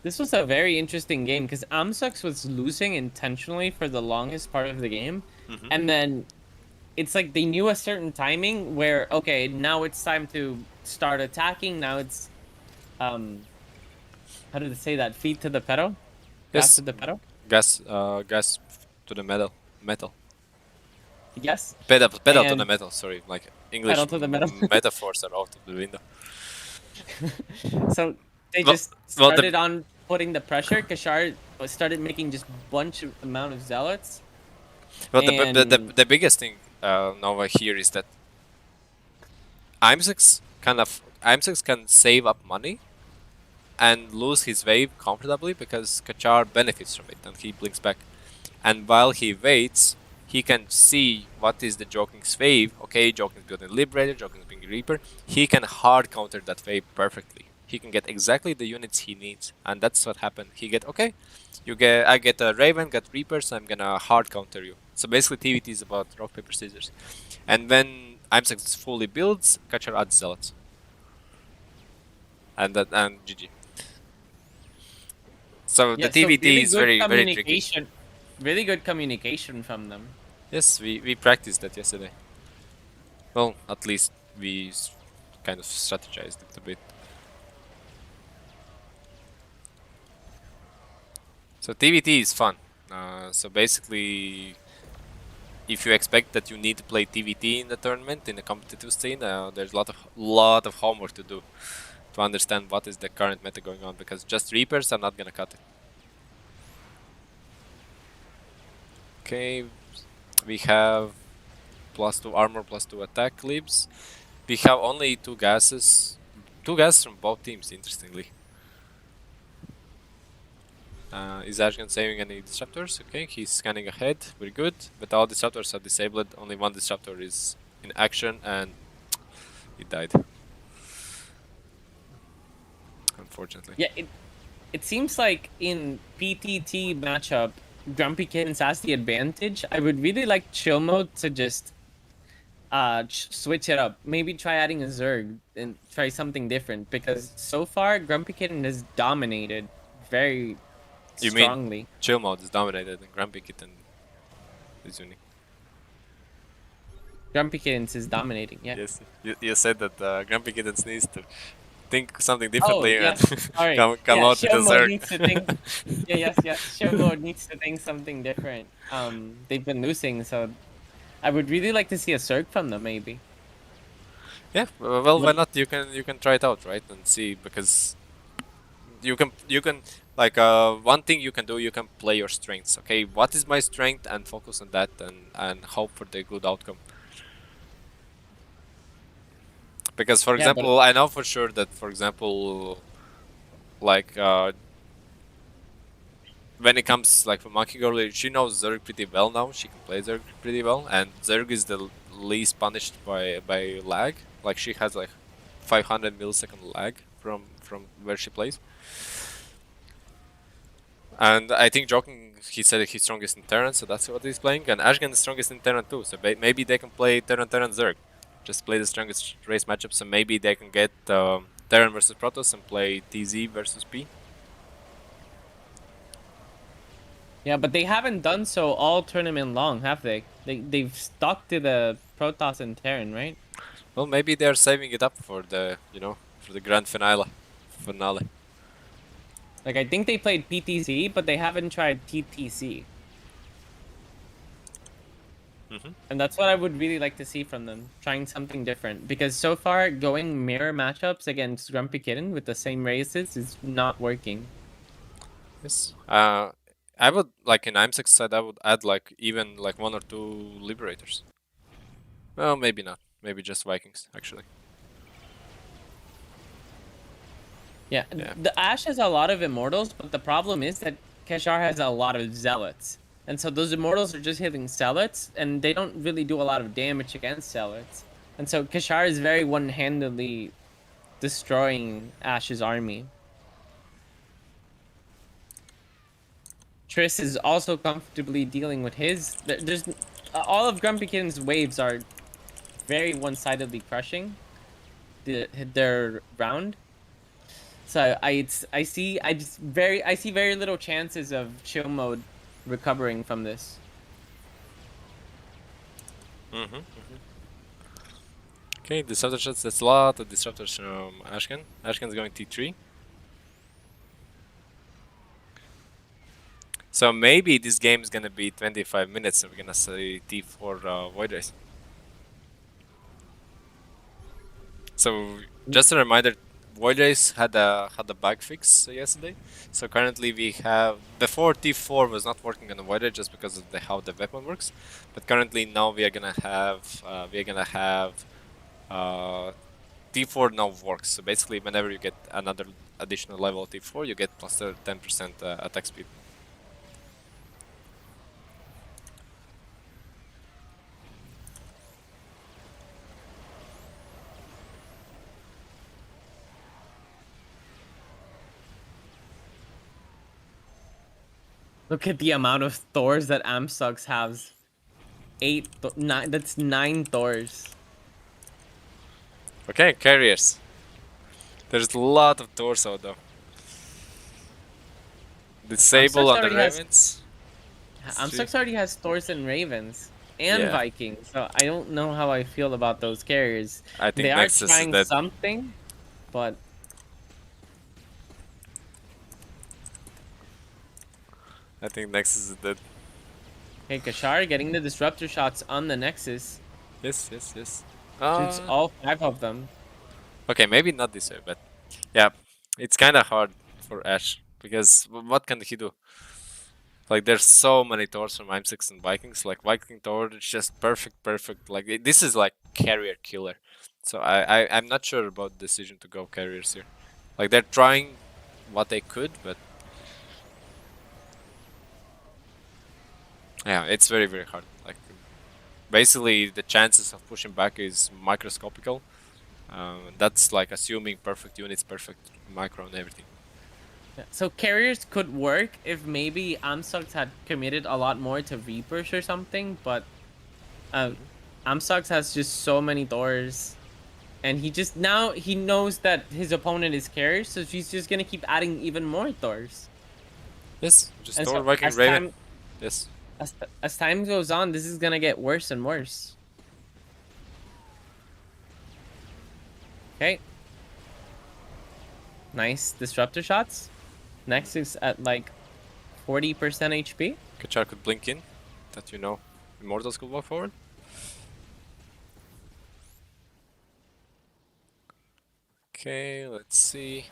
This was a very interesting game because Amsux was losing intentionally for the longest part of the game. And then it's like they knew a certain timing where, okay, now it's time to start attacking. Now it's, how did they say that? Feet to the pedal? Gas Yes. to the pedal? Gas to the metal. Yes. Pedal to the And- metal, sorry. Like, English Pedal to the metal. metaphors are out of the window. So they Well- just well, the- started on putting the pressure. Kashar started making just bunch of amount of zealots. Well, And- the biggest thing Nova here is that Imsix can save up money and lose his wave comfortably because Kachar benefits from it and he blinks back. And while he waits, he can see what is the Joking's wave. Okay, Joking's building Liberator, Joking's building Reaper. He can hard counter that wave perfectly. He can get exactly the units he needs, and that's what happened. He get, okay, I get a Raven, get Reaper, so I'm gonna hard counter you. So basically TVT is about rock, paper, scissors. And when Imsex fully builds, Kachar adds Zealots. And GG. So Yeah, the TVT really is good very tricky. communication. Really good communication from them. Yes, we practiced that yesterday. Well, at least we kind of strategized it a bit. So TVT is fun. So basically, if you expect that you need to play TVT in the tournament, in the competitive scene, there's a lot of homework to do to understand what is the current meta going on, because just Reapers are not gonna cut it. Okay, we have +2 armor, +2 attack libs. We have only two gases from both teams, interestingly. Is Ashgan saving any disruptors? Okay, he's scanning ahead, very good. But all disruptors are disabled, only one disruptor is in action and he died. Unfortunately. Yeah, it seems like in PTT matchup, GrumpyKittens has the advantage. I would really like chill mode to just switch it up. Maybe try adding a Zerg and try something different, because so far GrumpyKitten has dominated very You mean- strongly. Chill mode is dominated and GrumpyKitten is winning. GrumpyKittens is dominating, yeah. Yes, you said that GrumpyKittens needs to think something differently Oh, yes, and sorry. come Yeah, out with chill a mode Zerg. needs to think. Yes. Chill mode needs to think something different. They've been losing, so I would really like to see a Zerg from them, maybe. Yeah, well, why not? You can try it out, right, and see, because you can like one thing you can do, you can play your strengths. Okay, what is my strength, and focus on that, and hope for the good outcome. Because, for Yeah, but- example, I know for sure that, for example, like when it comes like for Monkey Girl, she knows Zerg pretty well now. She can play Zerg pretty well, and Zerg is the least punished by lag. Like, she has like 500 millisecond lag from where she plays. And I think joking, he said he's strongest in Terran, so that's what he's playing. And Ashgan is strongest in Terran too, so maybe they can play Terran Zerg. Just play the strongest race matchup, so maybe they can get Terran versus Protoss and play TZ versus P. Yeah, but they haven't done so all tournament long, have they? They've stuck to the Protoss and Terran, right? Well, maybe they're saving it up for the, for the grand finale. Like, I think they played PTZ, but they haven't tried TTC. And that's what I would really like to see from them, trying something different. Because so far, going mirror matchups against GrumpyKitten with the same races is not working. Yes. I would, like in IM6 side, I would add like even like 1 or 2 Liberators. Well, maybe not. Maybe just Vikings, actually. Yeah, the Ashe has a lot of Immortals, but the problem is that Keshar has a lot of Zealots. And so those Immortals are just hitting Zealots, and they don't really do a lot of damage against Zealots. And so Keshar is very one-handedly destroying Ashe's army. Triss is also comfortably dealing with his... There's all of GrumpyKitten's waves are very one-sidedly crushing their round. So I see very little chances of chill mode recovering from this. Okay, disruptor shots. That's a lot of disruptors from Ashkan. Ashkan's going T3. So maybe this game is gonna be 25 minutes, and we're gonna see T4 Void Race. So just a reminder, Void Race had a bug fix yesterday. So currently we have, before T4 was not working on the Void Race just because of how the weapon works, but currently now we are gonna have T4 now works. So basically, whenever you get another additional level of T4, you get plus 10% attack speed. Look at the amount of Thors that Amsux has. 9. That's 9 Thors. Okay, carriers. There's a lot of Thors out though. Disable on the Ravens. Amsux already has Thors and Ravens. And Vikings. So I don't know how I feel about those carriers. I think they are Nexus trying is dead. something, but... I think Nexus is dead. Okay, Keshar getting the disruptor shots on the Nexus. Yes. Shoots all 5 of them. Okay, maybe not this way, but yeah, it's kind of hard for Ash because what can he do? Like, there's so many Thors from IM6 and Vikings. Like, Viking Thor is just perfect. Like, this is like carrier killer. So I'm not sure about the decision to go carriers here. Like, they're trying what they could, but yeah, it's very hard. Like, basically, the chances of pushing back is microscopical. That's like assuming perfect units, perfect micro and everything. Yeah, so carriers could work if maybe Amsux had committed a lot more to Reapers or something, but Amsux has just so many Thors. And he knows that his opponent is carrier, so he's just gonna keep adding even more Thors. Yes, just And Thor, so Viking, Raven. Yes. As time goes on, this is gonna get worse and worse. Okay. Nice disruptor shots. Next is at like 40% HP. Kachar could blink in, that Immortals could walk forward. Okay, let's see.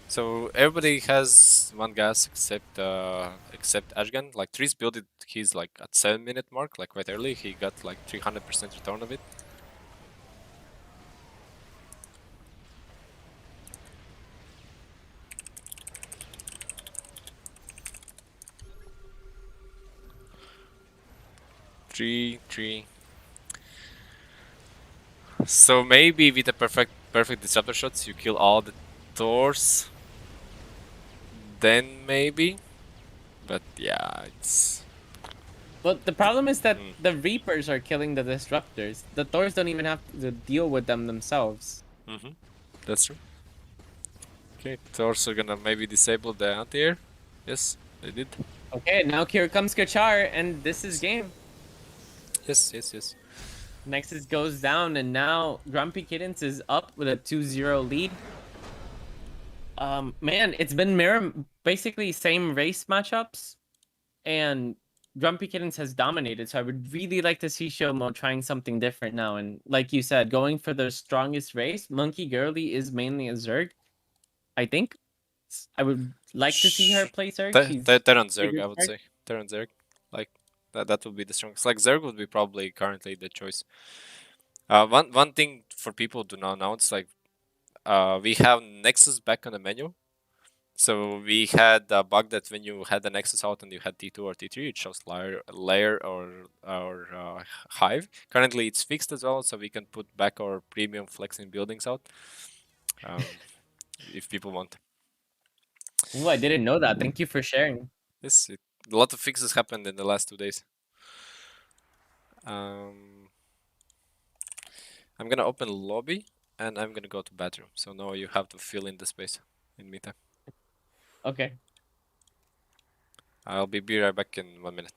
So everybody has 1 gas except Ashgan. Like, Trees built it, he's like at 7-minute mark, like quite early. He got like 300% return of it. Three. So maybe with the perfect disruptor shots, you kill all the Thors. Then maybe. But yeah, it's Well, the problem is that Mm. the Reapers are killing the Disruptors. The Thors don't even have to deal with them themselves. that's true. Okay, they're also gonna maybe disable the anti-air. Yes, they did. Okay, now here comes Kachar, and this is game. Yes. Nexus goes down, and now GrumpyKittens is up with a 2-0 lead. Man, it's been basically same race matchups, and GrumpyKittens has dominated. So I would really like to see Shomo trying something different now. And like you said, going for the strongest race. Monkey Girly is mainly a Zerg, I think. I would like to see her play Zerg. She's Terran Zerg, bigger I would Zerg. say. Terran Zerg, like that would be the strongest. Like Zerg would be probably currently the choice. One thing for people to not know, it's like we have Nexus back on the menu. So we had a bug that when you had the Nexus out and you had T2 or T3, it shows layer or Hive. Currently, it's fixed as well, so we can put back our premium flexing buildings out if people want. Ooh, I didn't know that. Thank you for sharing. Yes, a lot of fixes happened in the last 2 days. I'm gonna open lobby and I'm gonna go to bathroom. So now you have to fill in the space in meantime. Okay. I'll be right back in 1 minute.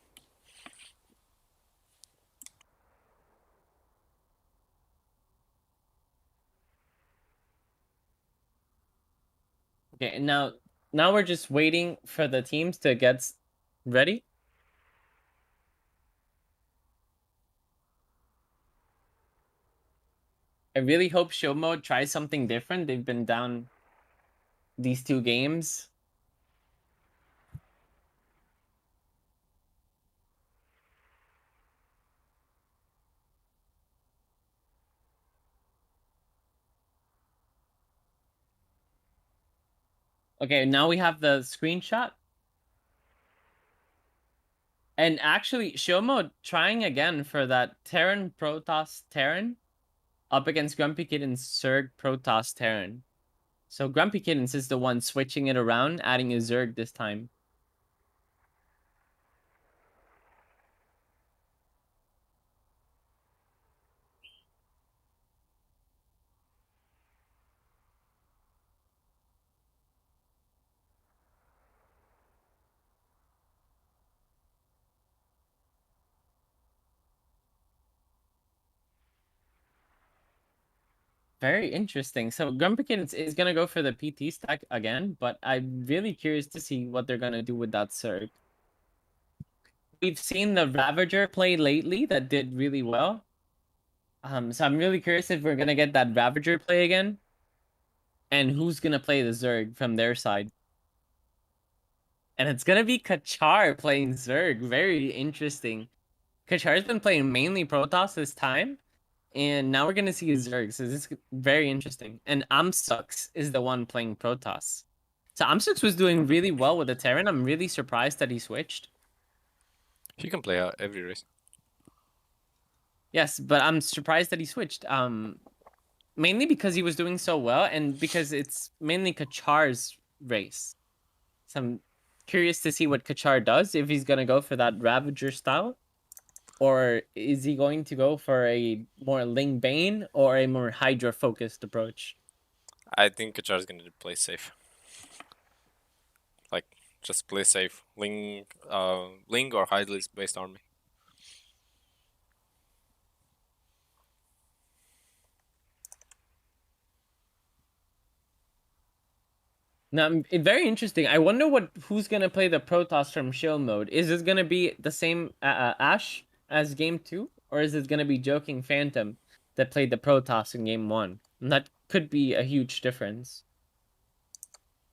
Okay, and now we're just waiting for the teams to get ready. I really hope Shomo tries something different. They've been down these 2 games. Okay, now we have the screenshot. And actually, Shomo trying again for that Terran Protoss Terran up against GrumpyKittens Zerg Protoss Terran. So GrumpyKittens is the one switching it around, adding a Zerg this time. Very interesting. So GrumpyKittens is gonna go for the PT stack again, but I'm really curious to see what they're gonna do with that Zerg. We've seen the Ravager play lately that did really well. So I'm really curious if we're gonna get that Ravager play again, and who's gonna play the Zerg from their side. And it's gonna be Kachar playing Zerg. Very interesting. Kachar's been playing mainly Protoss this time, and now we're gonna see Zerg. So this is very interesting. And Amsux is the one playing Protoss. So Amsux was doing really well with the Terran. I'm really surprised that he switched. He can play every race. Yes, but I'm surprised that he switched. Mainly because he was doing so well, and because it's mainly Kachar's race. So I'm curious to see what Kachar does, if he's gonna go for that Ravager style, or is he going to go for a more Ling Bane or a more Hydra focused approach? I think Kachar is gonna play safe. Like just play safe. Ling or Hydlis based army. Now, very interesting. I wonder who's gonna play the Protoss from Shill mode. Is this gonna be the same Ash as Game 2, or is it gonna be Joking Phantom that played the Protoss in Game 1? And that could be a huge difference.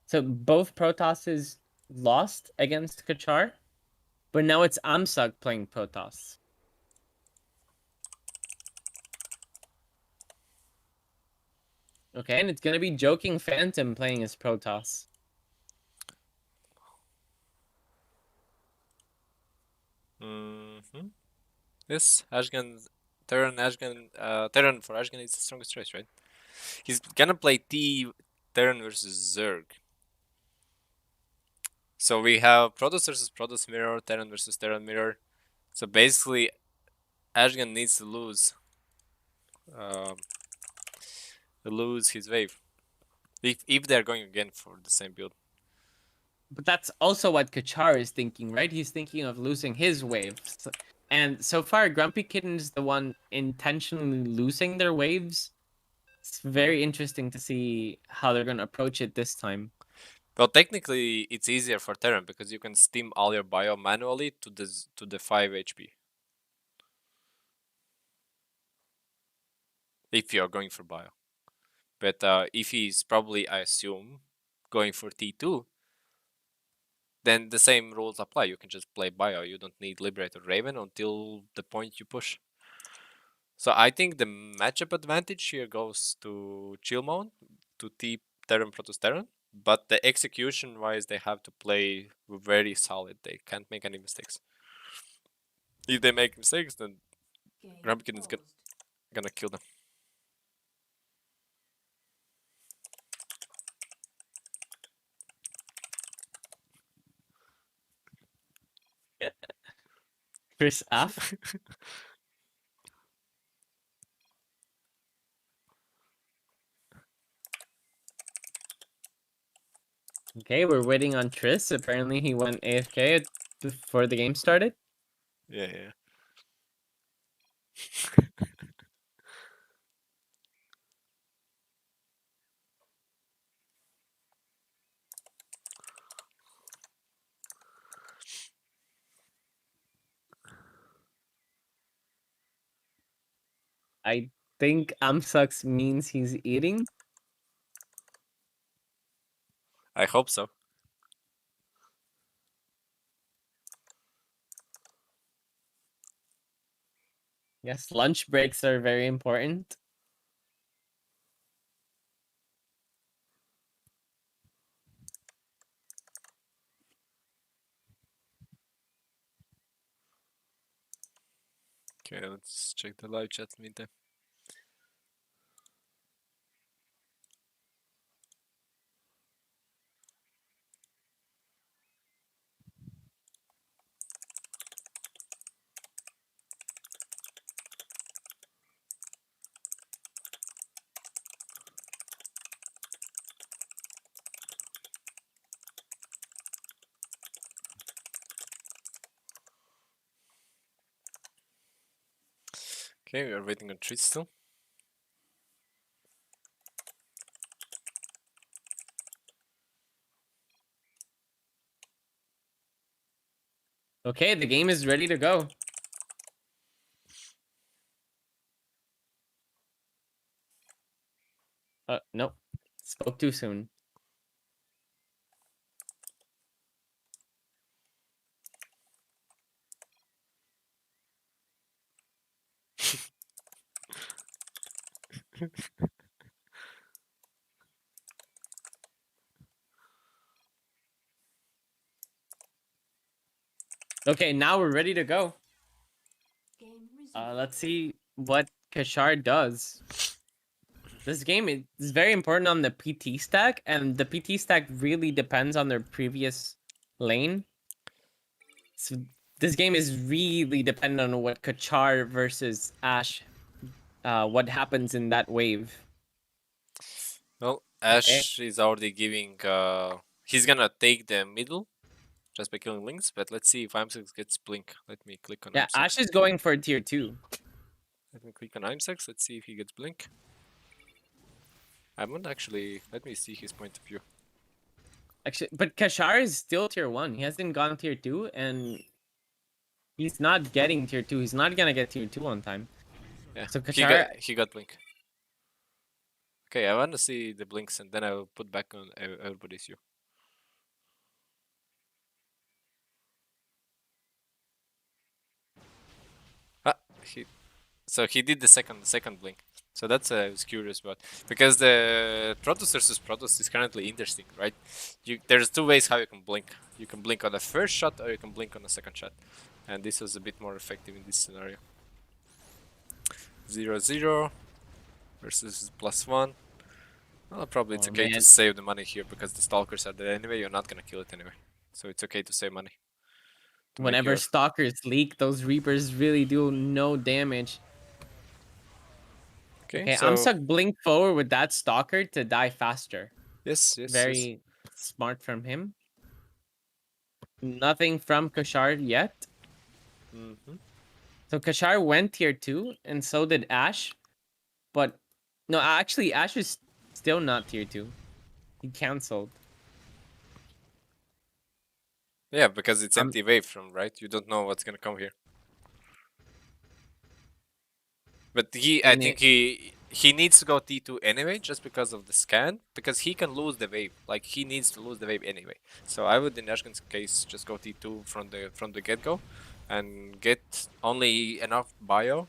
So both Protosses lost against Kachar, but now it's Amsug playing Protoss. Okay, and it's gonna be Joking Phantom playing as Protoss. Yes, Ashgan, Terran Terran for Ashgan is the strongest choice, right? He's gonna play Terran versus Zerg. So we have Protoss versus Protoss mirror, Terran versus Terran mirror. So basically, Ashgan needs to lose his wave if they're going again for the same build. But that's also what Kachar is thinking, right? He's thinking of losing his waves. And so far, GrumpyKitten is the one intentionally losing their waves. It's very interesting to see how they're going to approach it this time. Well, technically, it's easier for Terran because you can steam all your bio manually to the 5 HP. If you're going for bio. But if he's probably, I assume, going for T2, then the same rules apply. You can just play bio. You don't need Liberator Raven until the point you push. So I think the matchup advantage here goes to Chillmount, to T Terran Protoss Terran. But the execution wise, they have to play very solid. They can't make any mistakes. If they make mistakes, then GrumpyKittens is gonna kill them. Chris F. Okay, we're waiting on Triss. Apparently, he went AFK before the game started. Yeah. I think Amsucks means he's eating. I hope so. Yes, lunch breaks are very important. Okay, let's check the live chat meantime. Okay, we are waiting on trees still. Okay, the game is ready to go. Nope. Spoke too soon. Okay, now we're ready to go. Let's see what Kashar does. This game is very important on the PT stack, and the PT stack really depends on their previous lane. So this game is really dependent on what Kachar versus Ash, what happens in that wave. Well, Ash is already giving. He's gonna take the middle just by killing links, but let's see if IM6 gets blink. Let me click on Yeah, IM6. Ash is going for tier 2. Let me click on IM6. Let's see if he gets blink. I won't actually. Let me see his point of view. Actually, but Kashar is still tier 1. He hasn't gone tier 2, and he's not getting tier 2. He's not gonna get tier 2 on time. Yeah, So Kashar... he got blink. Okay, I want to see the blinks, and then I will put back on everybody's view. So he did the second blink. So that's I was curious about, because the Protoss versus Protoss is currently interesting, right? There's two ways how you can blink. You can blink on the first shot, or you can blink on the second shot, and this was a bit more effective in this scenario. 0-0 versus +1. Well, probably it's okay to save the money here because the stalkers are there anyway. You're not gonna kill it anyway, so it's okay to save money. To make Whenever your- stalkers leak, those reapers really do no damage. Okay, so Amsuk blink forward with that stalker to die faster. yes. Very smart from him. Nothing from Kashar yet. So Kashar went tier 2, and so did Ash. But no, actually, Ash is still not tier 2. He cancelled. Yeah, because it's Um, empty wave from, right? You don't know what's gonna come here. But I And think he needs to go T2 anyway, just because of the scan, because he can lose the wave. Like he needs to lose the wave anyway. So I would, in Ashkan's case, just go T2 from the get-go, and get only enough bio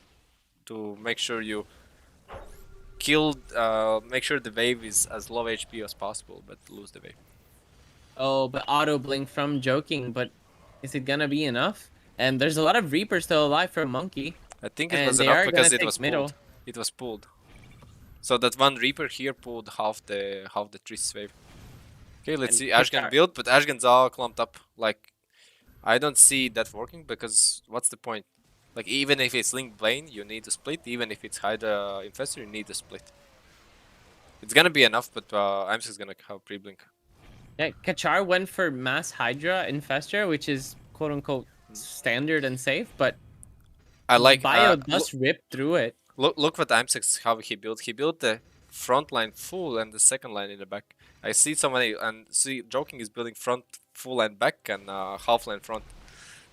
to make sure you make sure the wave is as low HP as possible, but lose the wave. Oh, but auto blink from Joking, but is it gonna be enough? And there's a lot of Reapers still alive for Monkey. I think it And was they enough are because gonna it take was middle. pulled. It was pulled. So that one Reaper here pulled half the Triss wave. Okay, let's And see Ashgan Kashar. build, but Ashgan's all clumped up. Like, I don't see that working because what's the point? Like, even if it's Link Blaine, you need to split. Even if it's Hydra Infestor, you need to split. It's gonna be enough, but I'm just gonna have pre-blink. Yeah, Kachar went for Mass Hydra Infestor, which is quote unquote standard and safe, but I like Bio does rip through it. Look what I'm6 how he built. He built the front line full and the second line in the back. I see so many, and see Joking is building front full and back and half line front.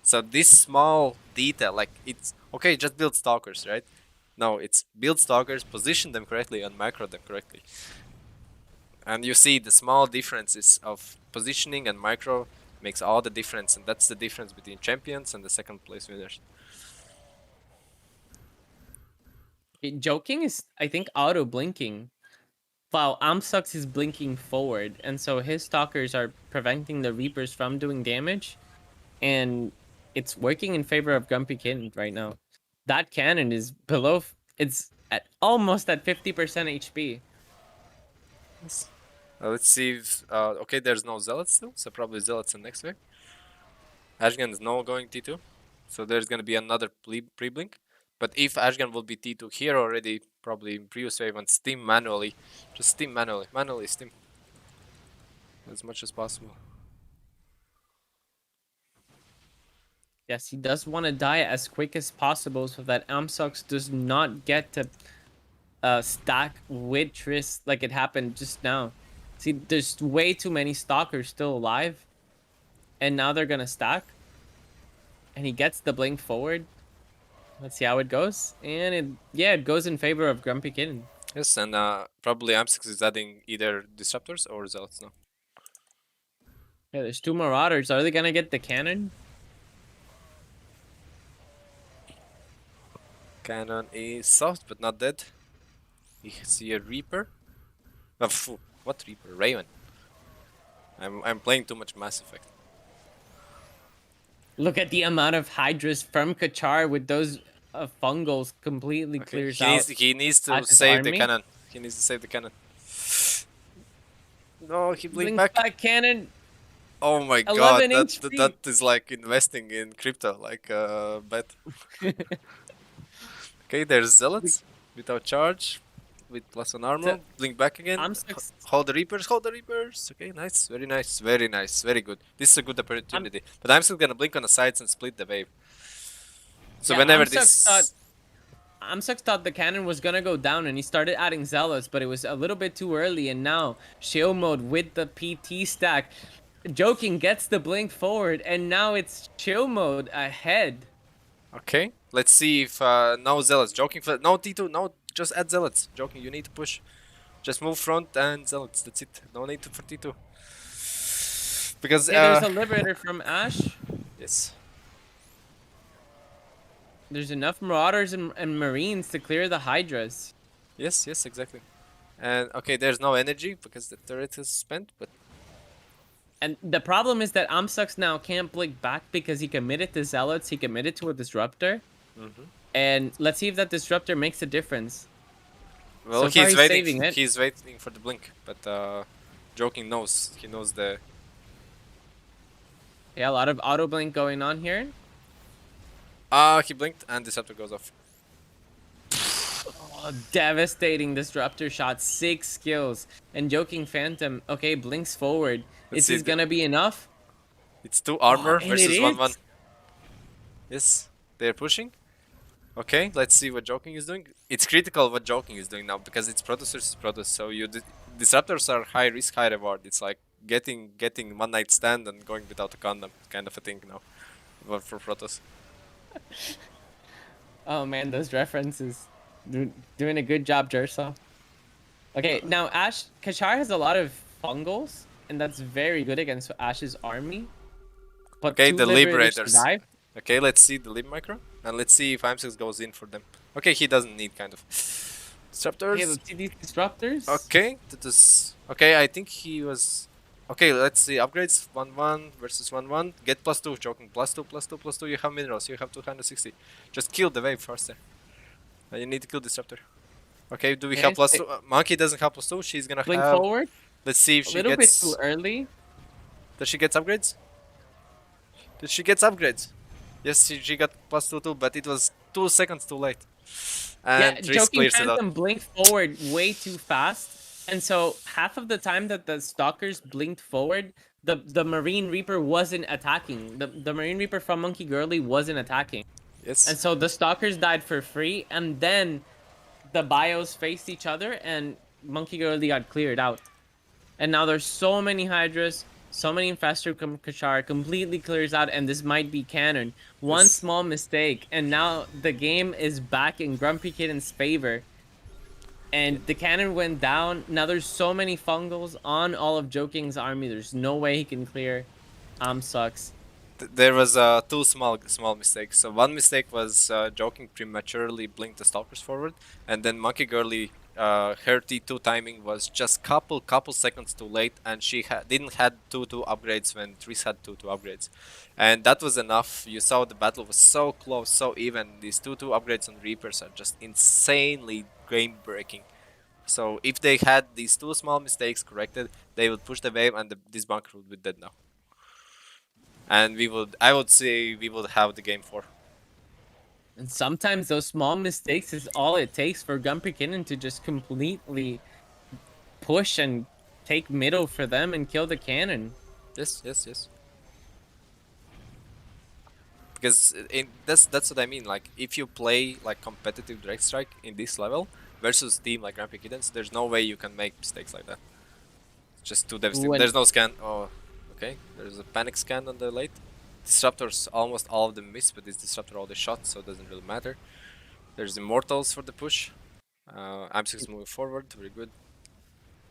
So this small detail, like it's okay, just build stalkers, right? No, it's build stalkers, position them correctly, and micro them correctly. And you see the small differences of positioning and micro makes all the difference, and that's the difference between champions and the second place winners. Joking is, I think, auto blinking, while Amsux is blinking forward, and so his stalkers are preventing the Reapers from doing damage, and it's working in favor of GrumpyKittens right now. That cannon is below, it's at almost at 50% HP. Let's see if, okay, there's no Zealots still, so probably Zealots in next wave. Ashgan is no going T2, so there's gonna be another pre-blink. But if Ashgan will be T2 here already, probably in previous wave and steam manually, just steam manually steam as much as possible. Yes, he does want to die as quick as possible so that Amsux does not get to stack with Triss like it happened just now. See, there's way too many stalkers still alive, and now they're gonna stack. And he gets the blink forward. Let's see how it goes, and it goes in favor of GrumpyKitten. Yes, and probably M6 is adding either Disruptors or Zealots now. Yeah, there's two Marauders. Are they gonna get the cannon? Cannon is soft but not dead. You see a Reaper. Oh, what Reaper? Raven. I'm playing too much Mass Effect. Look at the amount of Hydras from Kachar with those fungals completely clears out. He needs to Ash's save the army. cannon. He needs to save the cannon. No, he blinked Blink back. cannon. Oh my 11 god, HP. that is like investing in crypto, like bet. Okay, there's Zealots without charge, with +1 armor. So, Blink back again. Hold the Reapers, hold the Reapers. Okay, nice, very nice, very nice, very good. This is a good opportunity. But I'm still gonna blink on the sides and split the wave. So Yeah, whenever Amsux thought the cannon was gonna go down and he started adding Zealots, but it was a little bit too early, and now shield mode with the PT stack. Joking gets the blink forward, and now it's chill mode ahead. Okay, let's see if no Zealots. Joking for no T2, no, just add Zealots. Joking, you need to push. Just move front and Zealots. That's it. No need for T2. Because There's a Liberator from Ash. yes. There's enough Marauders and Marines to clear the Hydras. Yes, exactly. And okay, there's no energy because the turret is spent, but And the problem is that Amsux now can't blink back because he committed to Zealots, he committed to a Disruptor. And let's see if that Disruptor makes a difference. well, So far he's he's waiting. saving it. He's waiting for the blink, but Joking knows. He knows the. Yeah, a lot of auto blink going on here. He blinked and Disruptor goes off. Oh, devastating disruptor shot, 6 kills. And Joking Phantom, okay, blinks forward. Let's Is see this gonna be enough? It's 2 armor And versus it 1-1. is. Yes, they're pushing. Okay, let's see what Joking is doing. It's critical what Joking is doing now because it's Protoss versus Protoss. So disruptors are high risk, high reward. It's like getting one night stand and going without a condom kind of a thing now. But for Protoss. Oh man, those references. Doing a good job, Jurzal. Okay, now Ash, Kashar has a lot of fungals, and that's very good against Ash's army. But Okay, two the Liberators Liberators. survive. Okay, let's see the Lib micro. And let's see if IM6 goes in for them. Okay, he doesn't need kind of. Disruptors. Okay, let's see these disruptors. Okay, that is okay. I think he was. Okay, let's see upgrades. 1-1 versus 1-1. Get +2. Joking. +2, +2, +2. You have minerals. You have 260. Just kill the wave faster. You need to kill disruptor. Okay, do we have Yes, +2? Monkey doesn't have +2. She's gonna Blink have. forward. Let's see if A she little bit gets. too early. Does she get upgrades? Did she get upgrades? Yes, she got +2 too, but it was 2 seconds too late. And Yeah, Triss Joking clears it out. Phantom blinked forward way too fast. And so half of the time that the Stalkers blinked forward, the Marine Reaper wasn't attacking. The Marine Reaper from Monkey Girly wasn't attacking. Yes. And so the Stalkers died for free, and then the bios faced each other, and Monkey Girly got cleared out. And now there's so many Hydras, so many Infestor Kashar, completely clears out, and this might be canon. One Yes. small mistake, and now the game is back in GrumpyKittens' favor. And the cannon went down. Now there's so many fungals on all of Joking's army. There's no way he can clear. Sucks. There was two small mistakes. So one mistake was Joking prematurely blinked the stalkers forward, and then Monkey Girly, her T2 timing was just couple seconds too late, and she didn't had 2-2 upgrades when Triss had 2-2 upgrades, and that was enough. You saw the battle was so close, so even. These 2-2 upgrades on Reapers are just insanely game breaking. So if they had these two small mistakes corrected, they would push the wave, and this bunker would be dead now. And I would say we would have the game 4. And sometimes those small mistakes is all it takes for GrumpyKitten to just completely push and take middle for them and kill the cannon. Yes. Because that's what I mean. Like if you play like competitive direct strike in this level versus team like GrumpyKittens, there's no way you can make mistakes like that. It's just too devastating. When- There's no scan. Oh, okay. There's a panic scan on the late. Disruptors, almost all of them miss, but this disruptor all the shots, so it doesn't really matter. There's immortals for the push. I'm6 moving forward, very good.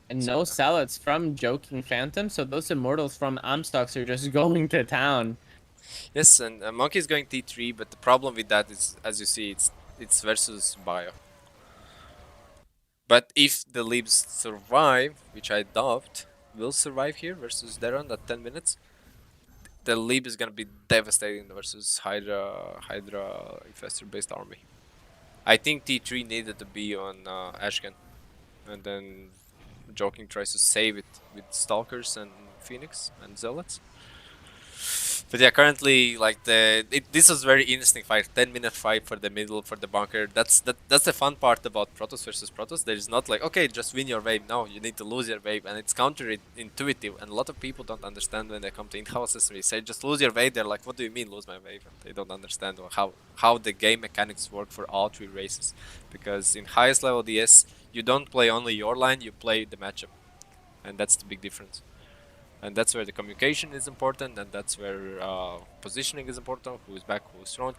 And no zealots from Joking Phantom, so those immortals from Amstocks are just going to town. Yes, and Monkey is going T3, but the problem with that is, as you see, it's versus Bio. But if the Libs survive, which I doubt will survive here versus Deron at 10 minutes, the Lib is gonna be devastating versus Hydra Infestor based army. I think T3 needed to be on Ashgan, and then Joking tries to save it with Stalkers and Phoenix and Zealots. But yeah, currently like this was very interesting fight. 10-minute fight for the middle, for the bunker. That's the fun part about Protoss versus Protoss. There's not like, okay, just win your wave. No, you need to lose your wave, and it's counterintuitive. And a lot of people don't understand when they come to in-house and say just lose your wave. They're like, what do you mean lose my wave? And they don't understand how the game mechanics work for all three races. Because in highest level DS, you don't play only your line, you play the matchup, and that's the big difference. And that's where the communication is important, and that's where positioning is important, who is back, who is front,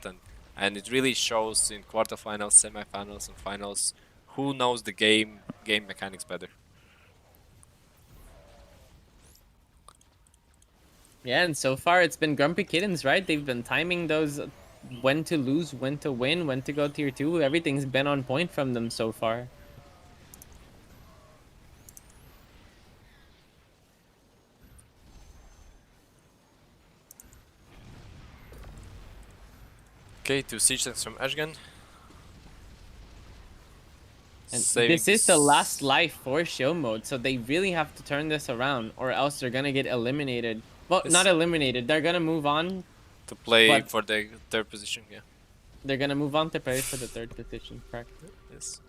and it really shows in quarterfinals, semifinals, and finals who knows the game mechanics better. Yeah, and so far it's been GrumpyKittens, right? They've been timing those when to lose, when to win, when to go tier 2. Everything's been on point from them so far. Okay, 2 siege tanks from Ashgan. And Saving this is the last life for show mode, so they really have to turn this around, or else they're gonna get eliminated Well, Yes. not eliminated. They're gonna move on. To play But- for the third position, yeah. They're gonna move on to play for the third position. Correct. Yes.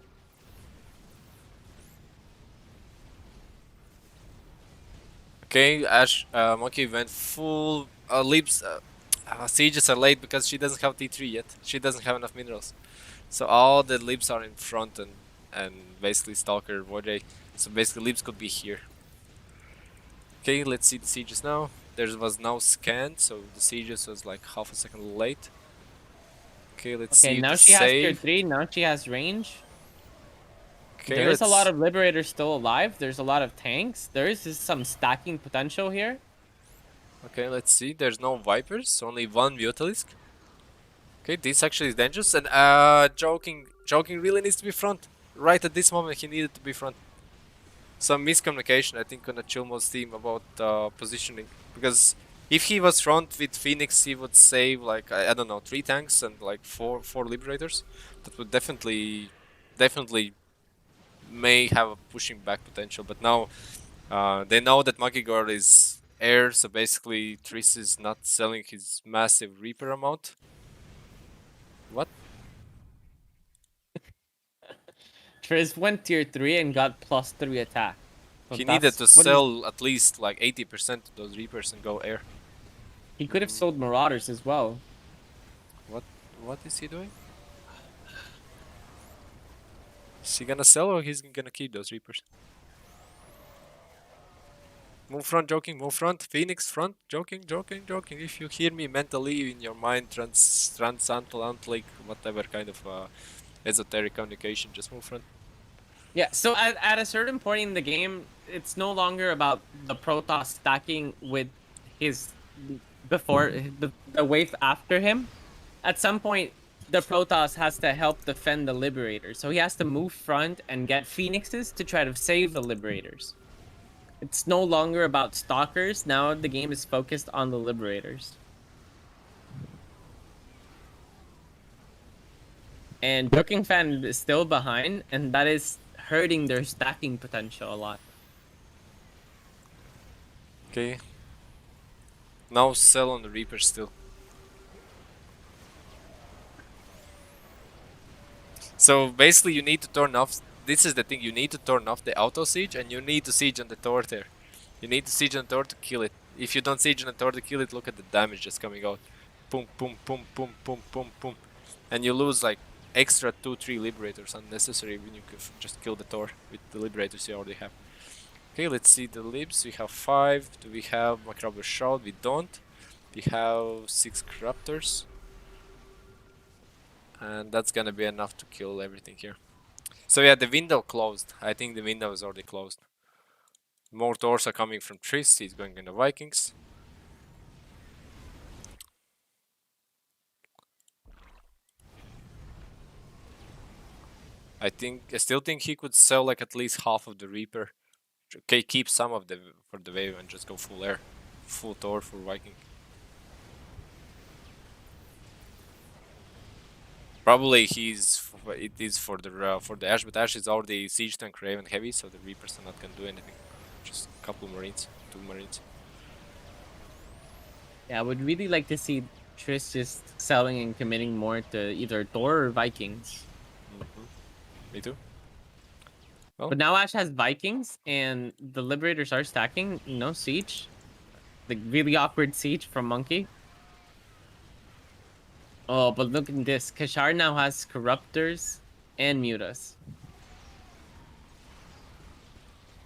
Okay, Monkey went full leaps. Sieges are late because she doesn't have T3 yet. She doesn't have enough minerals. So all the leaps are in front and basically Stalker, Void Ray. So basically leaps could be here. Okay, let's see the sieges now. There was no scan, so the sieges was like half a second late. Okay, let's Okay, see now the she has tier save. 3. Now she has range. Okay, There is a lot let's- of Liberators still alive. There's a lot of tanks. There is some stacking potential here. Okay, let's see. There's no Vipers, only one Mutalisk. Okay, this actually is dangerous. And joking really needs to be front. Right at this moment, he needed to be front. Some miscommunication, I think, on a Chilmo's team about positioning. Because if he was front with Phoenix, he would save like I don't know 3 tanks and like four Liberators. That would definitely may have a pushing back potential. But now they know that Magigor is air, so basically Triss is not selling his massive Reaper amount. What? Triz went tier 3 and got +3 attack. So He needed that's to what sell at least like 80% of those Reapers and go air. he could have sold Marauders as well. What is he doing? Is he gonna sell or he's gonna keep those Reapers? Move front, joking, move front, Phoenix front, joking. If you hear me mentally in your mind, transatlantic, whatever kind of esoteric communication, just move front. Yeah, so at a certain point in the game, it's no longer about the Protoss stacking with his before the wave after him. At some point, the Protoss has to help defend the Liberators. So he has to move front and get Phoenixes to try to save the Liberators. It's no longer about Stalkers. Now the game is focused on the Liberators. And Joking Fan is still behind, and that is hurting their stacking potential a lot. Okay. Now sell on the Reaper still. So basically you need to turn off, this is the thing, you need to turn off the auto siege and you need to siege on the tower there. You need to siege on the tower to kill it. If you don't siege on the tower to kill it, look at the damage just coming out. Boom, boom, boom, boom, boom, boom, boom. And you lose like extra 2-3 Liberators unnecessary when you could just kill the tower with the Liberators you already have. Okay, let's see the libs. We have 5. Do we have Macabre Shroud? We don't. We have 6 Corruptors. And that's gonna be enough to kill everything here. So yeah, the window closed. I think the window is already closed. More doors are coming from Triss. He's going in the Vikings. I still think he could sell like at least half of the Reaper. Okay, keep some of the for the wave and just go full air, full Thor for Viking. Probably it is for the Ash, but Ash is already siege tank Raven heavy, so the Reapers are not gonna do anything. Just a couple Marines, 2 Marines. Yeah, I would really like to see Triss just selling and committing more to either Thor or Vikings. Me too. But now Ash has Vikings, and the Liberators are stacking. No siege. The really awkward siege from Monkey. Oh, but look at this. Kashar now has Corruptors and Mutas.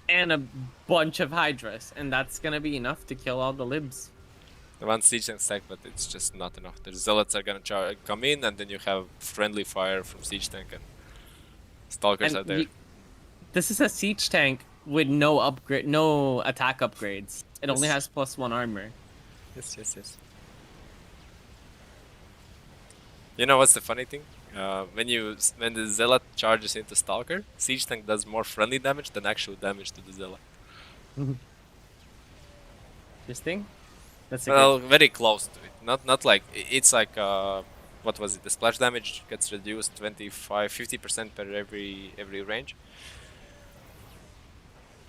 And a bunch of Hydras. And that's gonna be enough to kill all the Libs. The one siege tank stack, but it's just not enough. The Zealots are gonna come in, and then you have friendly fire from siege tank, and Stalkers are there. This is a siege tank with no attack upgrades. It only Yes. has +1 armor. Yes. You know what's the funny thing? When the Zealot charges into Stalker, siege tank does more friendly damage than actual damage to the Zealot. Interesting. That's a Well, very close to it. Not like it's like what was it? The splash damage gets reduced 50% per every range.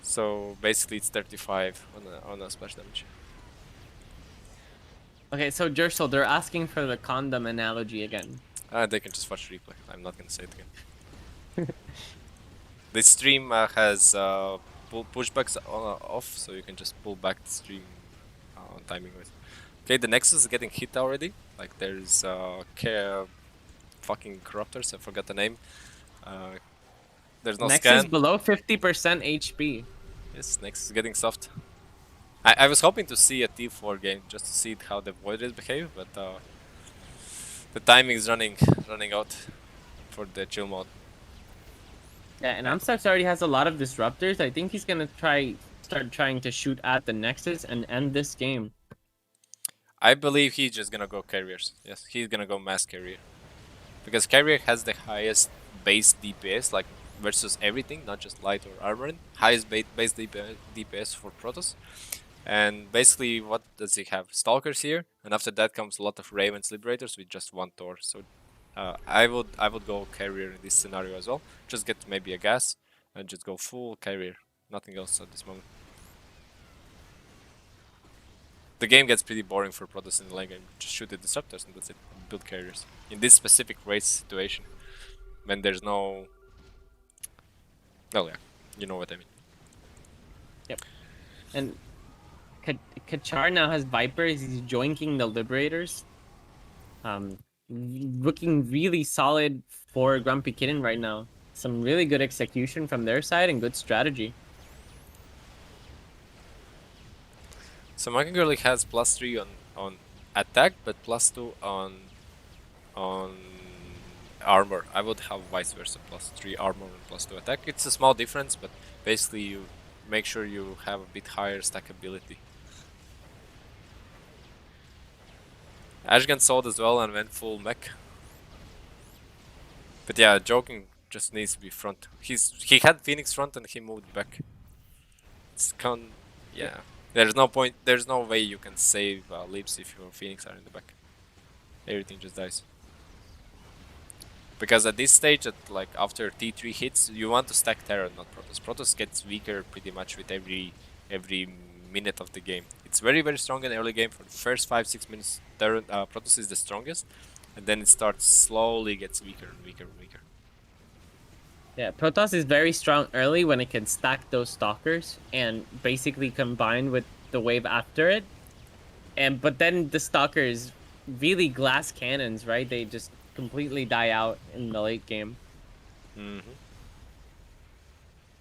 So basically it's 35 on a splash damage. Okay, so Jurzal, they're asking for the condom analogy again. They can just watch replay. I'm not gonna say it again. This stream has pushbacks off, so you can just pull back the stream on timing with. Okay, the Nexus is getting hit already. Like there's fucking corruptors. I forgot the name. There's no Nexus scan. below 50% HP. Yes, Nexus is getting soft. I was hoping to see a T4 game just to see how the Voiders behave, but the timing is running out for the chill mode. Yeah, and Amstax already has a lot of disruptors. I think he's gonna start trying to shoot at the Nexus and end this game. I believe he's just gonna go carriers. Yes, he's gonna go mass carrier. Because carrier has the highest base DPS, like versus everything, not just light or armoring. Highest base DPS for Protoss. And basically, what does he have? Stalkers here, and after that comes a lot of Ravens Liberators with just one Tor. So I would go carrier in this scenario as well. Just get maybe a gas and just go full carrier. Nothing else at this moment. The game gets pretty boring for Protoss in the lane game. Just shoot the disruptors and that's it. Build carriers. In this specific race situation, when there's no... Oh yeah, you know what I mean. Yep. And Kachar now has Vipers. He's joinking the Liberators. Looking really solid for GrumpyKitten right now. Some really good execution from their side and good strategy. So Mangirly has +3 on attack, but +2 on armor. I would have vice versa, +3 armor and +2 attack. It's a small difference, but basically you make sure you have a bit higher stackability. Ashgan sold as well and went full mech. But yeah, joking just needs to be front. He had Phoenix front and he moved back. It's yeah. There's no point. There's no way you can save leaps if your Phoenix are in the back. Everything just dies. Because at this stage, like after T3 hits, you want to stack Terra, not Protoss. Protoss gets weaker pretty much with every minute of the game. It's very strong in the early game. For the first 5-6 minutes, Protoss is the strongest, and then it starts slowly gets weaker and weaker and weaker. Yeah, Protoss is very strong early when it can stack those stalkers and basically combine with the wave after it. But then the stalkers, really glass cannons, right? They just completely die out in the late game.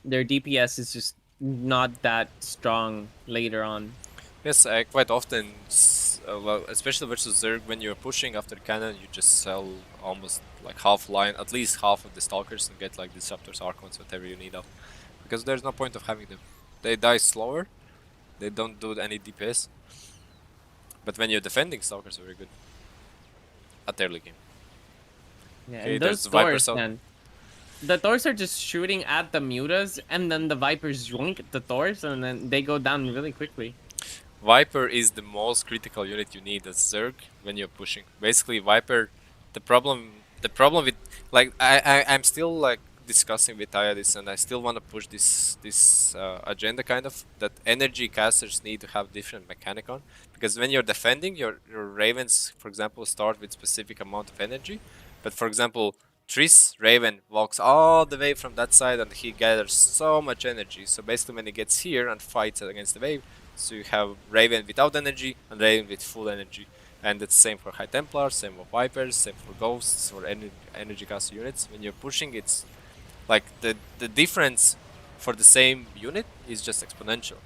Their DPS is just not that strong later on. Yes, quite often, well, especially versus Zerg, when you're pushing after cannon, you just sell almost like half line, at least half of the stalkers, and get like disruptors, archons, whatever you need out. Because there's no point of having them. They die slower, they don't do any DPS. But when you're defending, stalkers are very good at early game. Yeah, Okay, and there's those Vipers Thors, out. man. The Thors are just shooting at the mutas, and then the Vipers joink the Thors, and then they go down really quickly. Viper is the most critical unit you need as Zerg when you're pushing. Basically, Viper, the problem with, like, I'm still like discussing with Aya this, and I still want to push this agenda kind of, that energy casters need to have different mechanic on, because when you're defending, your Ravens, for example, start with specific amount of energy, but for example, Triss Raven walks all the way from that side and he gathers so much energy. So basically, when he gets here and fights against the wave, so you have Raven without energy and Raven with full energy. And it's same for High Templars, same for Vipers, same for Ghosts, or energy caster units. When you're pushing, it's like the difference for the same unit is just exponential.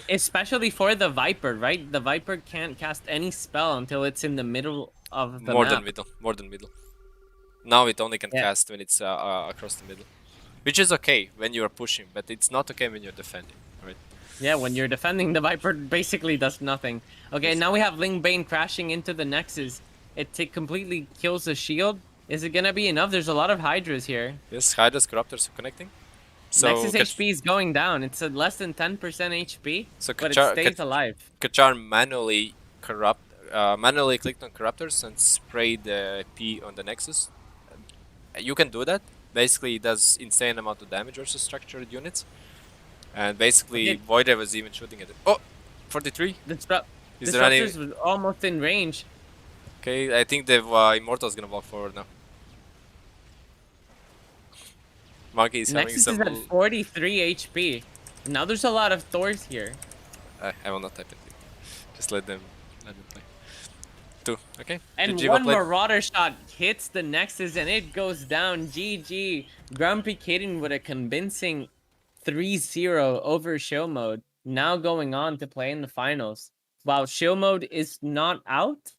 Especially for the Viper, right? The Viper can't cast any spell until it's in the middle of the More map. than middle. Now it only can Yeah. cast when it's across the middle. Which is okay when you're pushing, but it's not okay when you're defending, right? Yeah, when you're defending, the Viper basically does nothing. Okay, now we have Ling Bane crashing into the Nexus. It completely kills the shield. Is it gonna be enough? There's a lot of Hydras here. Yes, Hydra's Corruptors are connecting. So Nexus HP is going down. It's at less than 10% HP, So but it stays alive. Kachar manually clicked on Corruptors and sprayed the P on the Nexus. You can do that. Basically, it does insane amount of damage versus structured units. And basically, Okay. Voider was even shooting at it. Oh! 43? Is there any? Disruptors was almost in range. Okay, I think the Immortal's gonna walk forward now. Monkey is having Nexus some. is at 43 HP. Now there's a lot of Thors here. I will not type it. Just let them play. 2. Okay. And GG, well one played. Marauder shot hits the Nexus and it goes down. GG. GrumpyKitten with a convincing 3-0 over Shill Mode. Now going on to play in the finals. While Shill Mode is not out,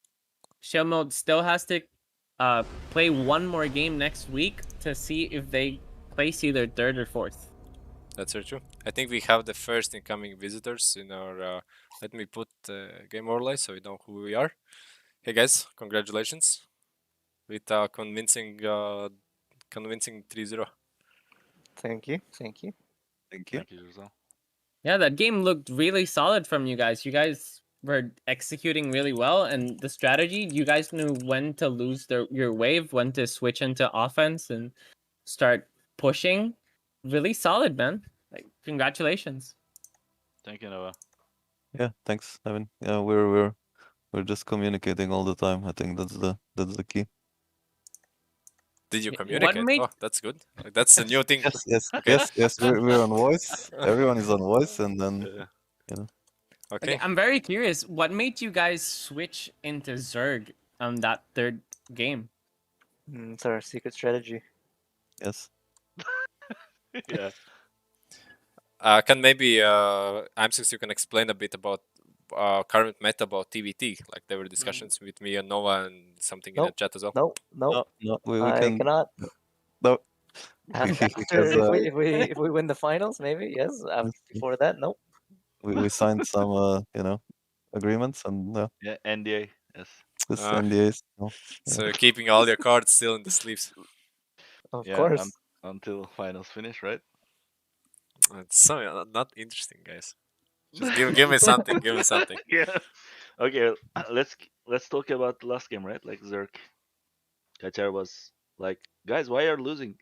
Shill Mode still has to play one more game next week to see if they place either 3rd or 4th. That's very true. I think we have the first incoming visitors in our. Let me put game overlay so you know who we are. Hey guys, congratulations with convincing 3-0. Thank you. Thank you. Thank you. Thank you, Jurzal. Yeah, that game looked really solid from you guys. You guys were executing really well, and the strategy, you guys knew when to lose your wave, when to switch into offense and start pushing. Really solid, man. Like, congratulations. Thank you, Noah. Yeah, thanks, Evan. Yeah, we're just communicating all the time. I think that's the key. Did you What communicate? made- Oh, that's good. Like, that's a new thing. Yes. We're on voice. Everyone is on voice, and then Yeah. Okay. Okay, I'm very curious. What made you guys switch into Zerg on that 3rd game? It's our secret strategy. yes. Yeah. Can maybe Amsix, you can explain a bit about current meta about TVT? Like there were discussions with me and Nova and something in the Nope. chat as well. No, No, we I can. cannot. No. After, Because if we win the finals, maybe yes. Before that, nope. we signed some agreements and Yeah. NDA. Yes. this Ah. NDAs. No. So you're keeping all your cards still in the sleeves. Of Yeah. course. Until finals finish, right? It's so not interesting, guys. Just give me something. Give me something. Yeah. Okay. Let's talk about the last game, right? Like Zerk. Kachar was like, guys, why are you losing?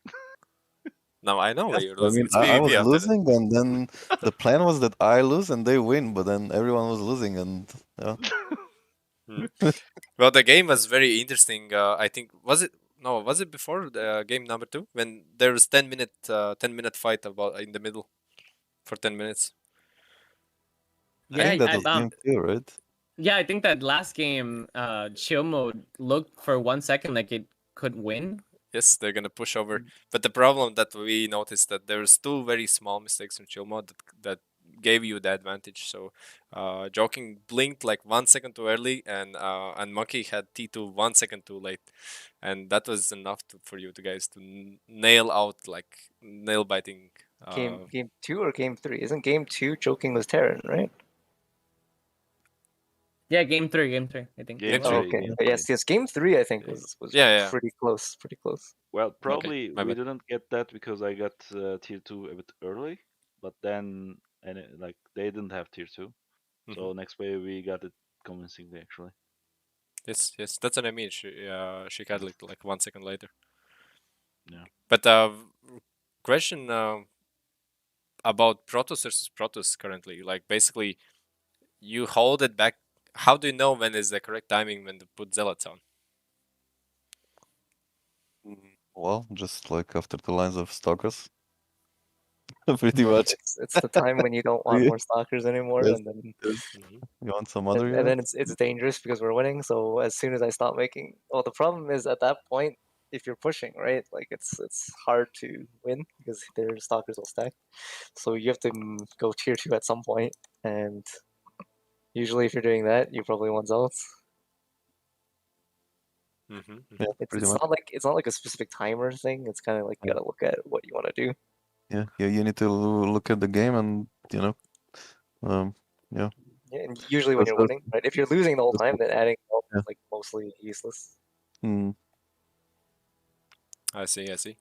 Now I know why Yes, you're I losing. mean, It's I PvP was after that. losing, and then the plan was that I lose and they win, but then everyone was losing, and yeah. Well, the game was very interesting. I think was it before the game number 2 when there was 10-minute fight about in the middle for 10 minutes. I think that was I, game 2, right? yeah, I think that last game, Chill Mode looked for 1 second like it could win. Yes, they're gonna push over. But the problem that we noticed that there was 2 very small mistakes in chill mode that gave you the advantage. So, Joking blinked like 1 second too early, and Monkey had T2 1 second too late, and that was enough for you guys to nail out like nail biting. Game 2 or game 3? Isn't game 2 Joking was Terran, right? Yeah, game 3, I think. Game Oh, three, okay. game Yes, three. yes. Game 3, I think Yeah. was Yeah. pretty close. Pretty close. Well, probably my we bad. didn't get that because I got tier 2 a bit early, but then like they didn't have tier 2, so next wave we got it convincingly actually. Yes, that's what I mean. She got like 1 second later. Yeah. But question about Protoss versus Protoss currently, like basically you hold it back. How do you know when is the correct timing when to put zealots on? Well, just like after the lines of stalkers. Pretty No, much. it's the time when you don't want more stalkers anymore, Yes, and then yes. You want some other and then units? it's dangerous because we're winning. So as soon as I stop making, well, the problem is at that point, if you're pushing, right, like it's hard to win because their stalkers will stack. So you have to go tier 2 at some point, and usually if you're doing that, you probably want zealots. Yeah, It's pretty much. it's not like a specific timer thing. It's kind of like you gotta look at what you want to do. Yeah, you need to look at the game and yeah. Yeah, and usually when That's you're winning, right? If you're losing the whole that's time, then adding help Yeah. is like mostly useless. I see.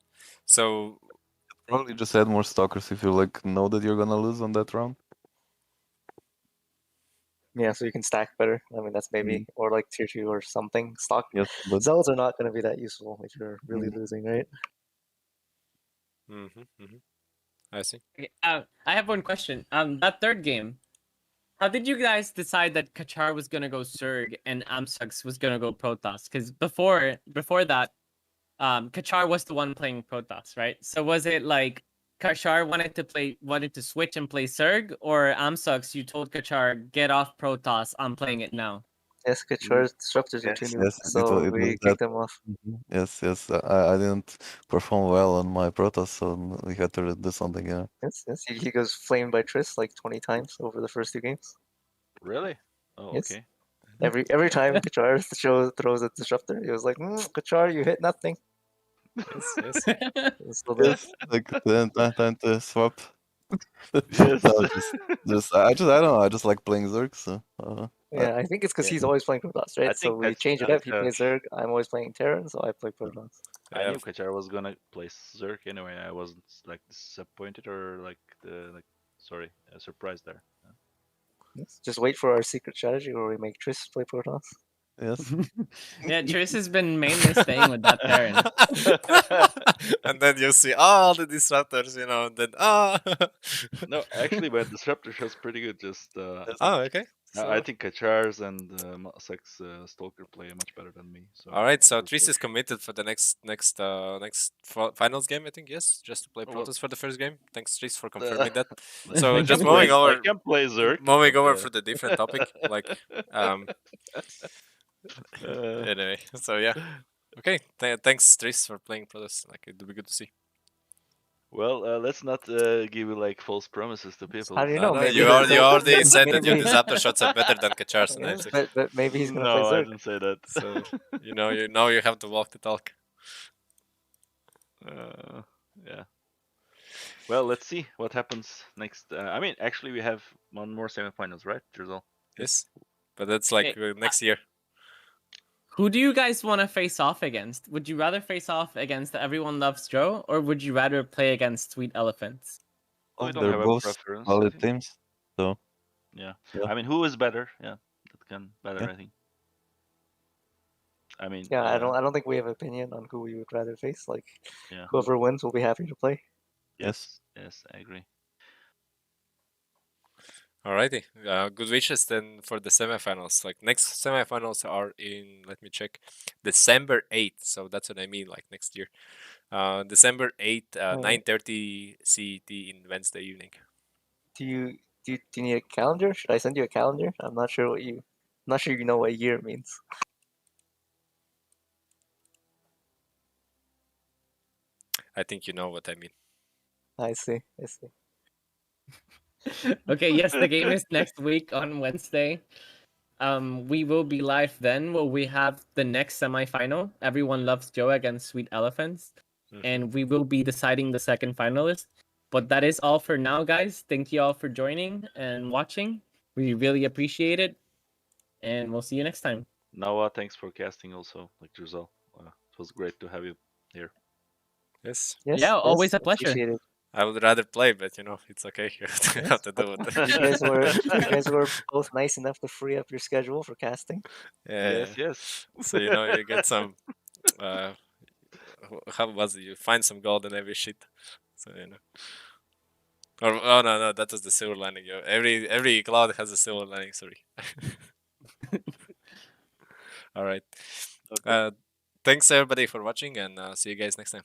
So Probably just add more stalkers if you like know that you're gonna lose on that round. Yeah, so you can stack better. I mean, that's maybe or like tier 2 or something. Yes, but Zealots are not going to be that useful if you're really losing, right? I see. Okay, I have one question. That 3rd game, How did you guys decide that Kachar was gonna go Zerg and Amsux was gonna go Protoss? Because before that, Kachar was the one playing Protoss, right? So was it like Kachar wanted to switch and play Zerg, or Amsux, you told Kachar, get off Protoss, I'm playing it now? Yes, Kachar's disruptors are too Yes, new, yes, so it was we that. kicked them off. Yes, yes. I didn't perform well on my Protoss, so we had to do something. Yeah. Yes, yes. He goes flamed by Triss like 20 times over the first 2 games. Really? Oh, Yes. okay. Every time Kachar throws a disruptor, it was like, Kachar, you hit nothing. Yes. So the, Yes, like then time to swap. Yes. No, I don't know. I just like playing Zerg, so yeah, I think it's because Yeah. he's always playing Protoss, right? I So think we change it up. He plays Zerg. I'm always playing Terran, so I play Protoss. I knew Kachar was gonna play Zerg anyway. I wasn't like disappointed or like surprised there. Yes. Just wait for our secret strategy where we make Triss play Protoss. yes. Yeah, Triss has been mainly staying with that Terran. And then you see all the disruptors, and then No, actually, my disruptor show's pretty good. Just oh, okay. I think Kachar's and Sex Stalker play much better than me. So All right, I so prefer- Tris is committed for the next finals game, I think. Yes, just to play Oh, well, Protoss for the first game. Thanks, Tris, for confirming that. I So can just play- moving over, I can play Zerg. moving but, over for the different topic. Like, anyway, so yeah, okay. Thanks, Tris, for playing Protoss. Like, it'll be good to see. Well, let's not give like false promises to people. How do you know? No, Maybe you he'll already play- said that your maybe- disruptor shots are better than Kachar's and Yes, M6. but maybe he's gonna play No, I Zerg. didn't say that. So you know you have to walk the talk. Yeah. Well, let's see what happens next. I mean, actually, we have one more semifinals, right, Jurzal? Yes, but that's like Okay, next year. Who do you guys want to face off against? Would you rather face off against Everyone Loves Joe, or would you rather play against Sweet Elephants? We don't They're have a both preference. solid teams. So Yeah. Yeah. I mean, who is better? Yeah, that can better. Yeah. I think. I mean. Yeah, I don't think we have opinion on who we would rather face. Like, Yeah. whoever wins will be happy to play. Yes. Yes, I agree. Alrighty, good wishes then for the semifinals. Like next semifinals are in, let me check, December 8th. So that's what I mean, like next year. December 8th, 9:30 CET in Wednesday evening. Do you need a calendar? Should I send you a calendar? I'm not sure you know what year means. I think you know what I mean. I see. Okay, yes, the game is next week on Wednesday. We will be live then. Will we have the next semifinal? Everyone Loves Joe against Sweet Elephants, and we will be deciding the second finalist. But that is all for now, guys. Thank you all for joining and watching. We really appreciate it, and we'll see you next time. Noah, thanks for casting also, like Jurzal. It was great to have you here. Yes. Yeah, always a pleasure. appreciate it. I would rather play, but it's okay. You have to do it. You guys were both nice enough to free up your schedule for casting. Yeah. Yes. So you get some. How was it? You find some gold in every shit. So Or oh no, that was the silver lining. Every cloud has a silver lining. Sorry. All right. Okay. Thanks everybody for watching, and see you guys next time.